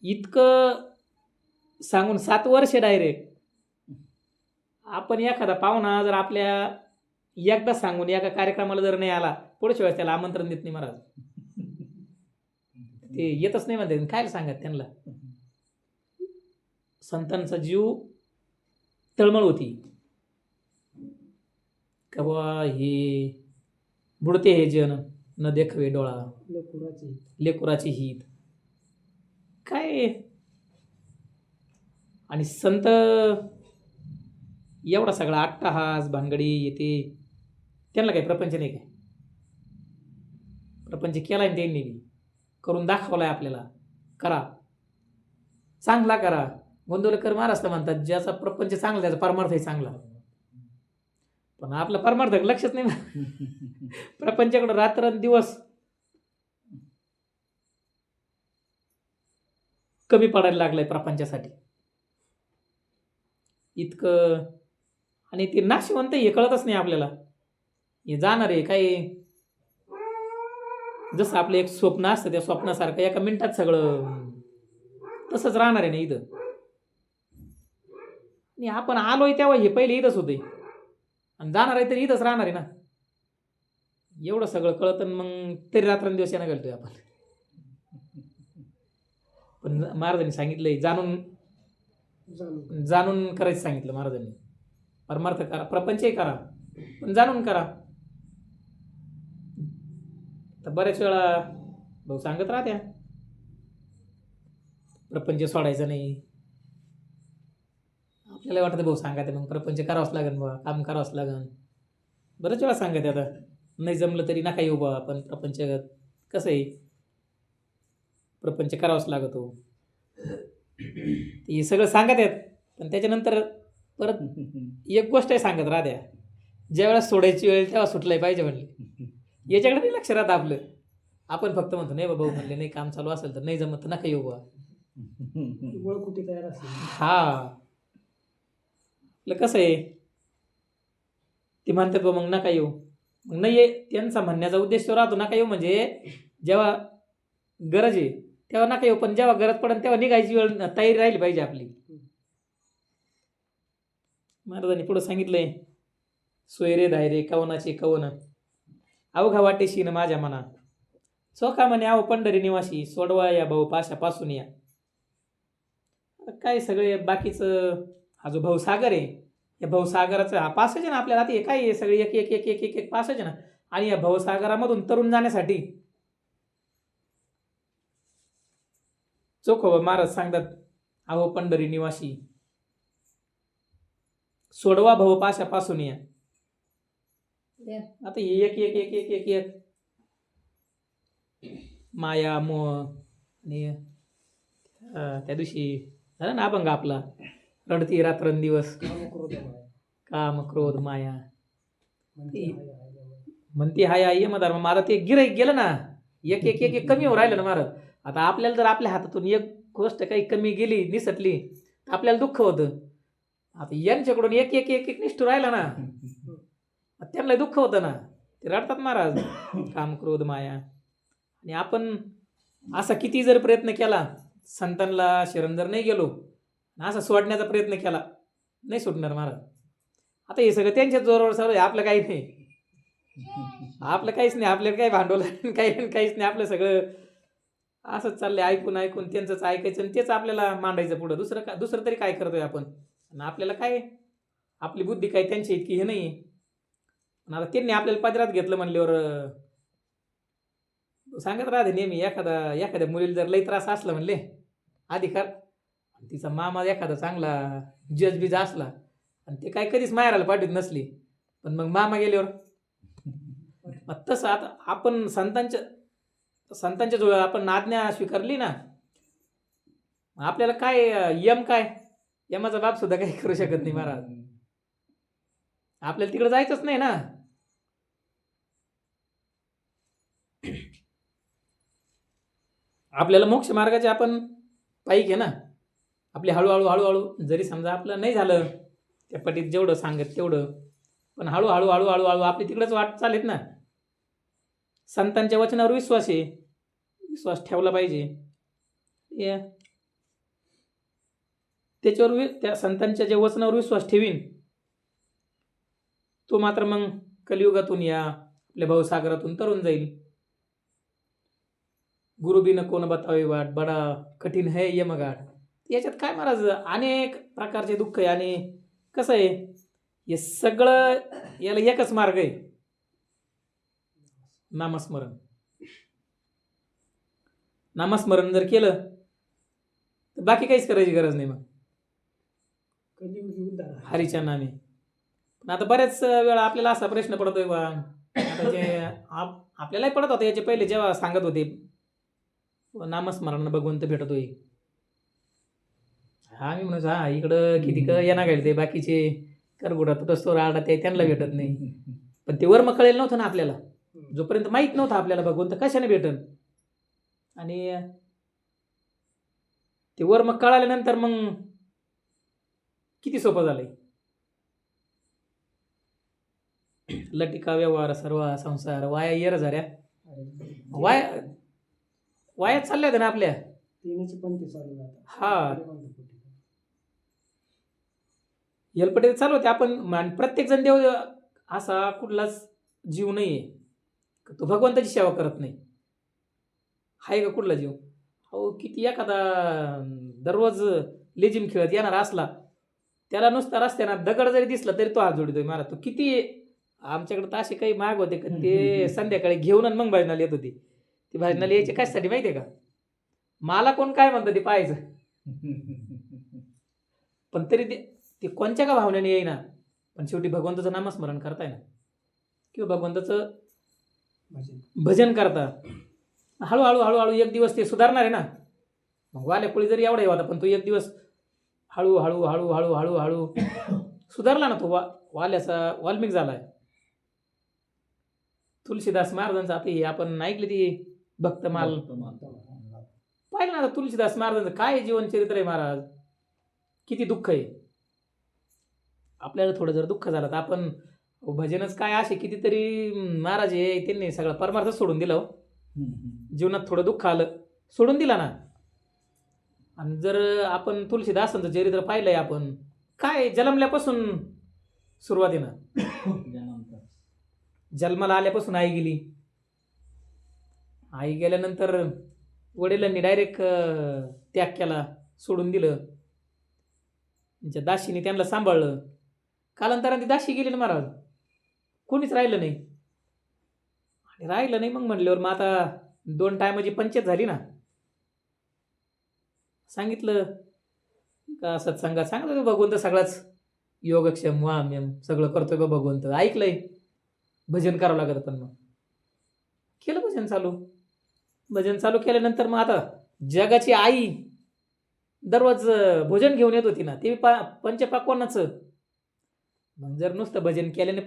इतकं सांगून 7 वर्ष डायरेक्ट. आपण एखादा पाहुणा जर आपल्या एकदा सांगून एका कार्यक्रमाला जर नाही आला पुढच्या वेळेस त्याला आमंत्रण देत नाही महाराज. ते येतच नाही म्हणते काय सांगत त्यांना. संतांचा जीव तळमळ होती का बुवा हे बुडते हे जन न देखवे डोळा लेकुराची हित काय. आणि संत एवढा सगळा अट्टहास भानगडी येते त्यांना काही प्रपंच नाही काय. प्रपंच केलाय ना त्यांनी करून दाखवलाय आपल्याला. करा चांगला करा. गोंदवलेकर महाराज म्हणतात ज्याचा प्रपंच चांगला त्याचा परमार्थही चांगला. पण आपला परमार्थ लक्षच नाही. प्रपंचाकडे रात्रंदिवस कमी पडायला लागलाय प्रपंचासाठी इतकं. आणि ते नाशिवंत हे कळतच नाही आपल्याला. हे जाणार आहे काही जसं आपलं एक स्वप्न असतं त्या स्वप्नासारखं एका मिनिटात सगळं तसंच राहणार आहे ना इथं. आणि आपण आलोय तेव्हा हे पहिले इथंच होते आणि जाणार आहे तरी इथंच राहणार आहे ना. एवढं सगळं कळतं मग तरी रात्रंदिवस यानं घालतोय आपण. पण महाराजांनी सांगितलंय जाणून करायचं सांगितलं महाराजांनी. परमार्थ करा प्रपंचही करा पण जाणून करा. तर बऱ्याच वेळा भाऊ सांगत राहत्या प्रपंच सोडायचं नाही. आपल्याला वाटतं भाऊ सांगायचं मग प्रपंच करावंच लागेल बा काम करावंच लागेल. बऱ्याच वेळा सांगत आता नाही जमलं तरी नका येऊ बा पण प्रपंच कसं आहे प्रपंच करावंच लागतो. हे सगळं सांगत आहेत पण त्याच्यानंतर परत एक गोष्ट सांगत राहत्या ज्यावेळेस सोडायची वेळ तेव्हा सुटलंय पाहिजे म्हणले. याच्याकडे नाही लक्ष राहतं आपलं. आपण फक्त म्हणतो नाही बाबा म्हणले नाही काम चालू असेल तर नाही जमत तर नका येऊ बा. कुठे तयार असेल हा आपलं कसं आहे ते म्हणतात बा मग नका येऊ. मग नाही ये त्यांचा म्हणण्याचा उद्देश तो राहतो नका येऊ म्हणजे जेव्हा गरज आहे तेव्हा नका येऊ पण जेव्हा गरज पडेल तेव्हा निघायची वेळ तयारी राहिली पाहिजे आपली. महाराजांनी पुढे सांगितलंय सोयरे धायरे कवनाचे कवन अवघा वाटेशी न माझ्या मना चोखा म्हणे आहो पंढरी निवासी, सोडवा या भाऊ पाशापासून या. आता काय सगळे बाकीचं, हा जो भाऊसागर आहे, या भाऊसागराचा हा पासच आहे ना आपल्याला. आता हे काय आहे, सगळे एक एक एक एक एक एक पासच आहे ना. आणि या भाऊसागरामधून तरुण जाण्यासाठी चोखोबा महाराज सांगतात, अहो पंढरी निवासी, सोडवा भाऊ पाशापासून या. आता हे एक एक एक एक एक एक माया मोह आणि त्या दिवशी झाला ना अभंग आपला, रडती रात्रंदिवस, काम क्रोध माया, म्हणते हाय हाय यमधर्म. मग आता ते गिऱ्हाईक गेलं ना, एक एक एक एक कमी होऊ राहिलं ना महाराज. आता आपल्याला जर आपल्या हातातून एक गोष्ट काही कमी गेली, निसटली, तर आपल्याला दुःख होतं. आता यांच्याकडून एक एक एक एक निष्ठूर राहिला ना, त्यांना दुःख होतं ना, ते रडतात महाराज, काम क्रोध माया. आणि आपण असा किती जर प्रयत्न केला, संतांना शरण जर नाही गेलो, असा सोडण्याचा प्रयत्न केला, नाही सुटणार महाराज. आता हे सगळं त्यांच्याच जोरावर चालू आहे, आपलं काही नाही, आपलं काहीच नाही, आपल्याला काही भांडवल काहीच नाही, आपलं सगळं असंच चाललंय, ऐकून ऐकून त्यांचंच ऐकायचं आणि तेच आपल्याला मांडायचं पुढं. दुसरं तरी काय करतोय आपण, आणि आपल्याला काय, आपली बुद्धी काय त्यांची इतकी हे नाही. पण आता त्यांनी आपल्याला पदरात घेतलं म्हणल्यावर सांगत राहते नेहमी, एखाद्या मुलीला जर लई त्रास असला म्हणले अधिकार, तिचा मामा एखादा चांगला जज बीज असला आणि ते काय कधीच माहेराला पाठवत नसली, पण मग मामा गेल्यावर तसं आता आपण संतांच्या जवळ आपण आज्ञा स्वीकारली ना, आपल्याला काय काय यमाचा बाप सुद्धा काही करू शकत नाही महाराज. आपल्याला तिकडे जायचंच नाही ना. आपल्याला मोक्ष मार्गाचे आपण पायी घे ना, आपले हळूहळू हळूहळू जरी समजा आपलं नाही झालं त्या पटीत जेवढं सांगत तेवढं, पण हळूहळू हळूहळू हळू आपली तिकडंच वाट चालेत ना. संतांच्या वचनावर विश्वास आहे, विश्वास ठेवला पाहिजे. त्याच्यावर त्या संतांच्या ज्या वचनावर विश्वास ठेवीन तो मात्र मग कलियुगातून या आपल्या भावसागरातून तरुण जाईल. गुरुबिन कोण बतावे वाट, बडा कठीण है यमगाड. याच्यात काय महाराज, अनेक प्रकारचे दुःख आहे. आणि कसं आहे, हे सगळं याला एकच मार्ग आहे, नामस्मरण. नामस्मरण जर केलं तर बाकी काहीच करायची गरज नाही. मग हरीच्या नामे. पण आता बऱ्याच वेळा आपल्याला असा प्रश्न पडतोय बा, आता जे आपल्यालाही पडत होता याचे पहिले जेव्हा सांगत होते नामस्मरण भगवंत भेटतोय, हा मी म्हणून हा इकडं किती येणार गेले ते बाकीचे करगुडात तसं राहतात ते त्यांना भेटत नाही. पण ते वर्म कळेल नव्हतं ना आपल्याला, जोपर्यंत माहीत नव्हतं आपल्याला भगवंत कशाने भेटन. आणि ते वर्म कळाल्यानंतर मग किती सोपं झालंय. लटिका व्यवहार सर्व संसार वाया येर झाल्या, वायात चालल्या होत्या ना आपल्या. हा हेलपटे चालू होते. आपण प्रत्येक जण देव असा कुठलाच जीव नाहीये तो भगवंताची सेवा करत नाही. हाय का कुठला जीव? हो, किती एखादा दररोज लेजिम खेळत येणार असला, त्याला नुसता रस्त्यानं दगड जरी दिसला तरी तो हात जोडतोय महाराज. तो किती, आमच्याकडे तर असे काही माग होते का ते संध्याकाळी घेऊन आणि मग भजनाला येत होते. ते भजनाला यायचे कशासाठी माहितीये का? मला कोण काय म्हणतं ते पाहायचं. पण तरी ते कोणत्या का भावनेने येईना, पण शेवटी भगवंताचं नामस्मरण करताय ना, किंवा भगवंताचं भजन करता. हळूहळू हळूहळू एक दिवस ते सुधारणार आहे ना. मग वाल्याकुळी जरी एवढा होता, पण तो एक दिवस हळूहळू हळूहळू हळूहळू सुधारला ना. तो वाल्याचा वाल्मिक झालाय. तुलसीदास महाराजांचा आता आपण ऐकली ती भक्तमाल पाहिलं ना. आता तुलसीदास महाराजांचं काय जीवनचरित्र आहे महाराज, किती दुःख आहे. आपल्याला थोडं जर दुःख झालं तर आपण भजनच काय, असे कितीतरी महाराज आहे त्यांनी सगळं परमार्थ सोडून दिलं. जीवनात थोडं दुःख आलं सोडून दिला ना. आणि जर आपण तुलसीदासांचं चरित्र पाहिलंय आपण, काय जन्मल्यापासून सुरुवातीनं जन्माला आल्यापासून आई गेली, आई गेल्यानंतर वडिलांनी डायरेक्ट त्याग केला, सोडून दिलं. त्यांच्या दासीने त्यांना सांभाळलं. कालांतराने ती दासी गेली ना महाराज, कोणीच राहिलं नाही. आणि राहिलं नाही मग म्हणल्यावर मग आता 2 टायमाची पंचायत झाली ना. सांगितलं का सत्संगात सांगितलं भगवंत सगळाच योगक्षम वाम्यम सगळं करतोय बा भगवंत. ऐकलंय भजन करावं लागत. पण मग केलं भजन चालू. भजन चालू केल्यानंतर मग आता जगाची आई दररोज भोजन घेऊन येत होती ना, ते पंचपाक्वान्नाचं. मग जर नुसतं भजन केल्याने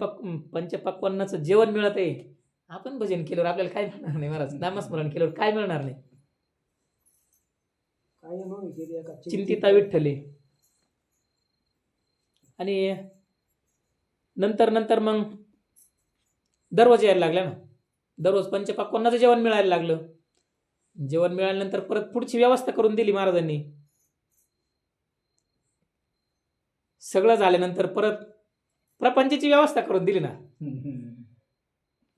पंचपाक्वान्नाचं जेवण मिळत आहे, आपण भजन केल्यावर आपल्याला काय मिळणार नाही महाराज. नामस्मरण केल्यावर काय मिळणार नाही. काय नव्हे केली एका चिंतिता विठ्ठले. आणि नंतर नंतर मग दररोज यायला लागल्या ना. दररोज पंचपाक्वान्नाचं जेवण मिळायला लागलं. जेवण मिळाल्यानंतर परत पुढची व्यवस्था करून दिली महाराजांनी. सगळं झाल्यानंतर परत प्रपंचाची व्यवस्था करून दिली ना.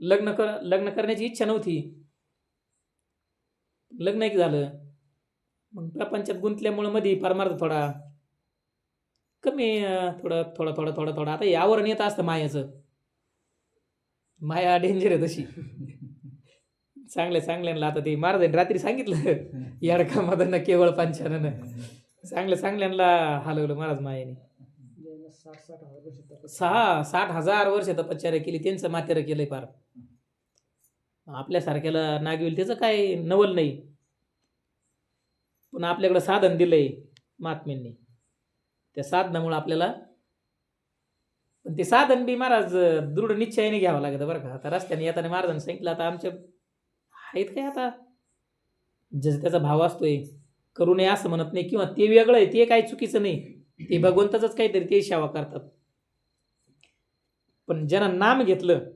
लग्न करण्याची इच्छा नव्हती. लग्न एक झालं. मग प्रपंचात गुंतल्यामुळं मध्ये परमार्थ थोडा कमी, थोडा आता यावरून येत असतं मायाचं. माया डेंजर आहे तशी. चांगल्यांना आता ते महाराजांनी रात्री सांगितलं याडका मदन केवळ पंचानन. चांगल्यांना हलवलं महाराज मायाने. 60,000 वर्ष तपश्चर्या केली, त्यांचं मातेरं केलंय पार. आपल्यासारख्याला नागविल त्याचं काय नवल नाही. पण आपल्याकडं साधन दिलंय महात्म्यांनी. त्या साधनामुळं आपल्याला, पण ते साधन बी महाराज दृढ निश्चयाने घ्यावं लागतं बरं का. आता रस्त्याने येताना महाराजांनी सांगितलं, आता आमच्या आहेत काय, आता ज्याचा त्याचा भाव असतोय, करू नये असं म्हणत नाही, किंवा ते वेगळं आहे ते काही चुकीचं नाही, ते भगवंताचंच काहीतरी ते सेवा करतात. पण ज्यांना नाम घेतलं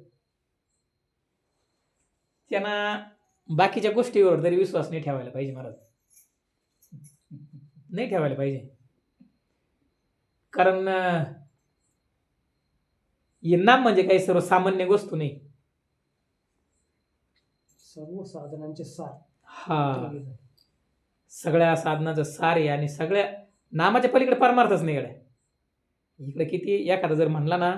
त्यांना बाकीच्या गोष्टीवर तरी विश्वास नाही ठेवायला पाहिजे महाराज. नाही ठेवायला पाहिजे. कारण हे नाम म्हणजे काही सर्वसामान्य गोष्ट नाही. सर्व साधनांचे सार. हा, सगळ्या साधनाचं सार आहे. आणि सगळ्या नामाच्या पलीकडे परमार्थच नाही गड्या. इकडे किती एखादा जर म्हणला ना,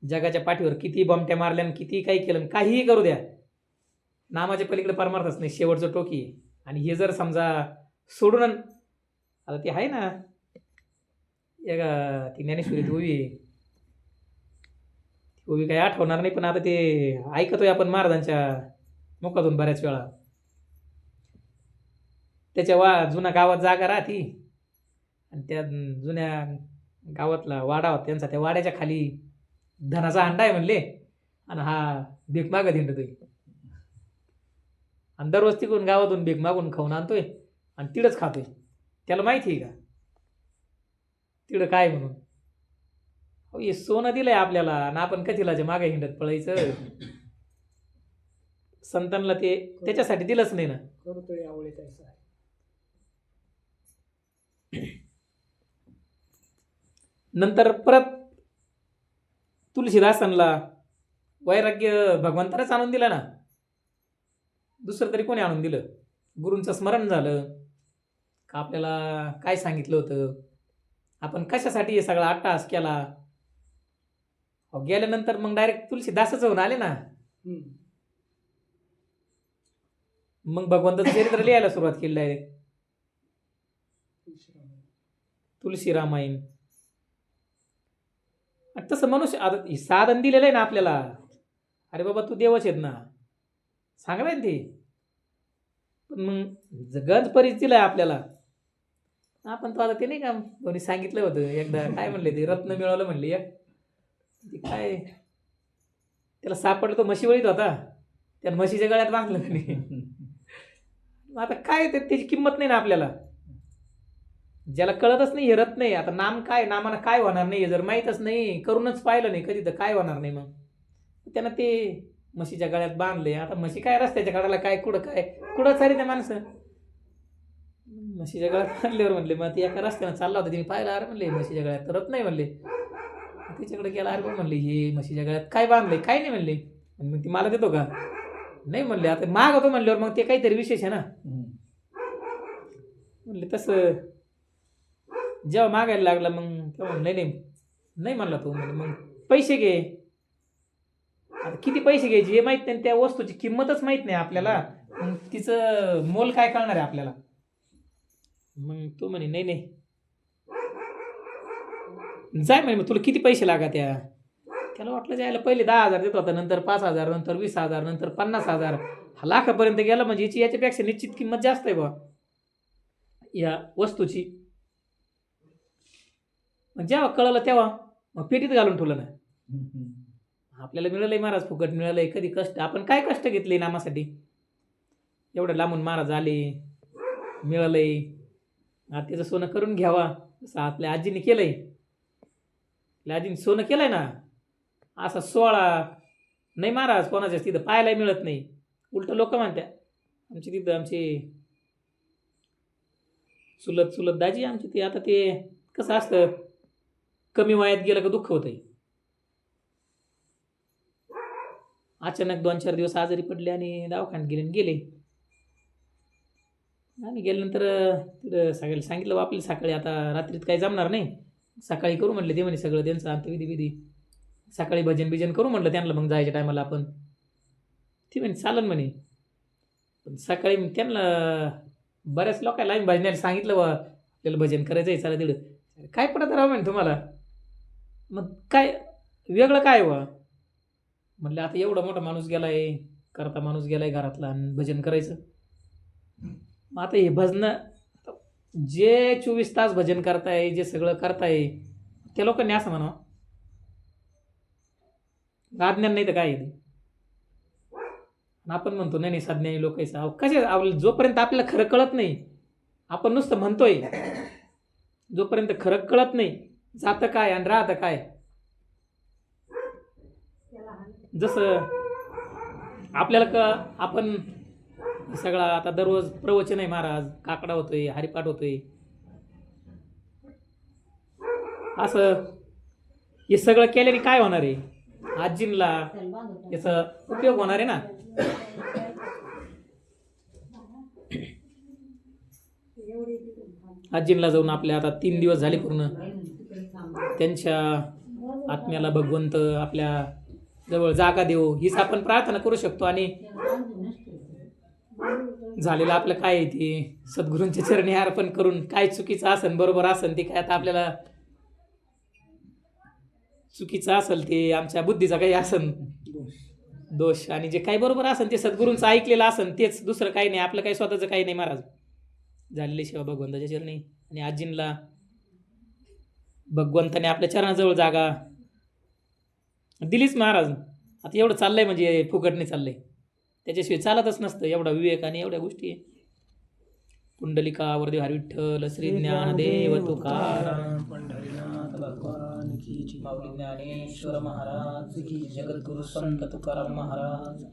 जगाच्या पाठीवर किती बमट्या मारल्या आणि किती काही केलं, काहीही करू द्या, नामाच्या पलीकडे परमार्थच नाही, शेवटचं टोकी. आणि हे जर समजा सोडून, आता ते आहे ना ती ज्ञानेश्वरी ओवी आहे, ती ओवी काही आठवणार नाही, पण आता ते ऐकतोय आपण महाराजांच्या मुखातून बऱ्याच वेळा. त्याच्या जुन्या गावात जागा राहती, आणि त्या जुन्या गावातला वाडा होता त्यांचा, त्या वाड्याच्या खाली धनाचा हंडा आहे म्हणले, आणि हा भीक मागत हिंडतोय. आणि दररोज तिकडून गावातून भीक मागून खाऊन आणतोय आणि तिडच खातोय. त्याला माहिती आहे का तिकडं काय म्हणून? हे सोनं दिलंय आपल्याला आणि आपण कथिलाच्या मागे हिंडत पळायचं. संतांना ते त्याच्यासाठी दिलंच नाही ना. करतोय आवळे त्याचा. नंतर परत तुलसीदासांना वैराग्य भगवंतानेच आणून दिलं ना. दुसरं तरी कोणी आणून दिलं? गुरूंचं स्मरण झालं का आपल्याला काय सांगितलं होतं, आपण कशासाठी हे सगळा अट्टहास केला. गेल्यानंतर मग डायरेक्ट तुलसीदासच होऊन आले ना. मग भगवंताचं चरित्र लिहायला सुरुवात केली डायरेक्ट. तुलसी रामायण. तसं मनुष्य आता साधन दिलेलं आहे ना आपल्याला. अरे बाबा तू देवच आहेत ना, सांगलाय ना ते. पण मग गंज परीच दिलाय आपल्याला. आपण तो आता ते नाही का कोणी सांगितलं होतं एकदा, काय म्हणले ते, रत्न मिळवलं म्हणले एक, ते काय त्याला सापडलं तो म्हशीवळीत होता, त्या म्हशीच्या गळ्यात बांधलं त्याने. आता काय त्याची किंमत नाही ना आपल्याला. ज्याला कळतच नाही हे रत्न आहे. आता नाम काय, नामानं काय होणार नाही जर माहीतच नाही, करूनच पाहिलं नाही कधी, तर काय होणार नाही. मग त्यानं ते म्हशीच्या गळ्यात बांधले. आता म्हशी काय रस्त्याच्या कडाला काय कुठं सारी त्या माणसं म्हशीच्या गळ्यात बांधल्यावर म्हणले, मग ते एका रस्त्यानं चालला होता, तिने पाहिलं, अरे म्हणले म्हशीच्या गळ्यात रत्न नाही म्हणले. त्याच्याकडे गेला, अरे म्हणले हे म्हशीच्या गळ्यात काय बांधले, काय नाही म्हणले. मग ती मला देतो का? नाही म्हणले आता मागवतो म्हणल्यावर मग ते काहीतरी विशेष आहे ना. म्हणले तसं जेव्हा मागायला लागला मग तेव्हा म्हणलं, नाही नाही नाही म्हणला तो. म्हणजे मग पैसे घे. आता किती पैसे घ्यायचे हे माहीत नाही, त्या वस्तूची किंमतच माहीत नाही आपल्याला, मग तिचं मोल काय कळणार आहे आपल्याला. मग तो म्हणे नाही नाही जाय म्हणे, मग तुला किती पैसे लागा त्याला वाटलं जायला पहिले 10,000 देत होता, नंतर 5,000, नंतर 20,000, नंतर 50,000, लाखापर्यंत गेला. म्हणजे याच्यापेक्षा निश्चित किंमत जास्त आहे बा या वस्तूची. मग जेव्हा कळलं तेव्हा मग पेटीत घालून ठेवलं ना. आपल्याला मिळालंय महाराज, फुकट मिळालंय. कधी कष्ट, आपण काय कष्ट घेतले नामासाठी. एवढं लांबून महाराज आले, मिळालंय. त्याचं सोनं करून घ्यावा असं आपल्या आजीने केलंय. आपल्या आजीने सोनं केलंय ना. असा 16 नाही महाराज कोणाच्याच तिथं पाहायला मिळत नाही. उलट लोक म्हणत्या आमची तिथं आमची चुलत दाजी आमची ती, आता ते कसं असतं कमी वयात गेलं का दुःख होतंय. अचानक 2-4 दिवस आजारी पडले आणि दवाखान्यात गेले. आणि गेल्यानंतर तिथं सगळ्याला सांगितलं आपल्याला सकाळी आता रात्रीत काही जमणार नाही, सकाळी करू म्हटले. ते म्हणे सगळं त्यांचं अंत्यविधी सकाळी भजन करू म्हटलं त्यांना. मग जायच्या टायमाला आपण ती म्हणे चालन म्हणे. पण सकाळी मग त्यांना बऱ्याच लोकांना आम्ही भजनाला सांगितलं बा आपल्याला भजन करायचं आहे, चालेल तिकडं. काय पडत राहा म्हणे तुम्हाला. मग काय वेगळं काय बा म्हटलं, आता एवढा मोठा माणूस गेलाय, करता माणूस गेलाय घरातला, आणि भजन करायचं. मग आता हे भजनं जे 24 तास भजन करताय, जे सगळं करताय, त्या लोकांनी असं म्हणावं अज्ञान नाही तर काय आहे. आपण म्हणतो नाही सज्ञानी लोक कसे. जोपर्यंत आपल्याला खरं कळत नाही आपण नुसतं म्हणतोय, जोपर्यंत खरं कळत नाही जातं काय आणि राहतं काय. जसं आपल्याला आपण सगळा आता दररोज प्रवचन आहे महाराज, काकडा होतोय, हरिपाठ होतोय, असं हे सगळं केल्याने काय होणार आहे. आजींला याचा उपयोग होणार आहे ना. आजींला जाऊन आपल्या आता 3 दिवस झाले पूर्ण. त्यांच्या आत्म्याला भगवंत आपल्या जवळ जागा देऊ हीच आपण प्रार्थना करू शकतो. आणि झालेलं आपलं काय आहे ते सद्गुरूंच्या चरणी अर्पण करून, काय चुकीचं असन बरोबर असन ते काय आता आपल्याला चुकीचं असेल ते आमच्या बुद्धीचा काही असन दोष, आणि जे काही बरोबर असेल ते सद्गुरूंचं ऐकलेलं असन तेच, दुसरं काही नाही. आपलं काही स्वतःचं काही नाही महाराज. झालेली सेवा भगवंताच्या चरणी. आणि आजींला भगवंताने आपल्या चरणाजवळ जागा दिलीच महाराज. आता एवढं चाललंय म्हणजे फुकट नाही चाललंय, त्याच्याशिवाय चालतच नसतं. एवढा विवेक आणि एवढ्या गोष्टी. पुंडलिका वरदेव हरी विठ्ठल, श्री ज्ञानदेव तुकाराम, पंढरीनाथ भगवान की, माऊली ज्ञानेश्वर महाराज की, जगद्गुरु संत तुकाराम महाराज.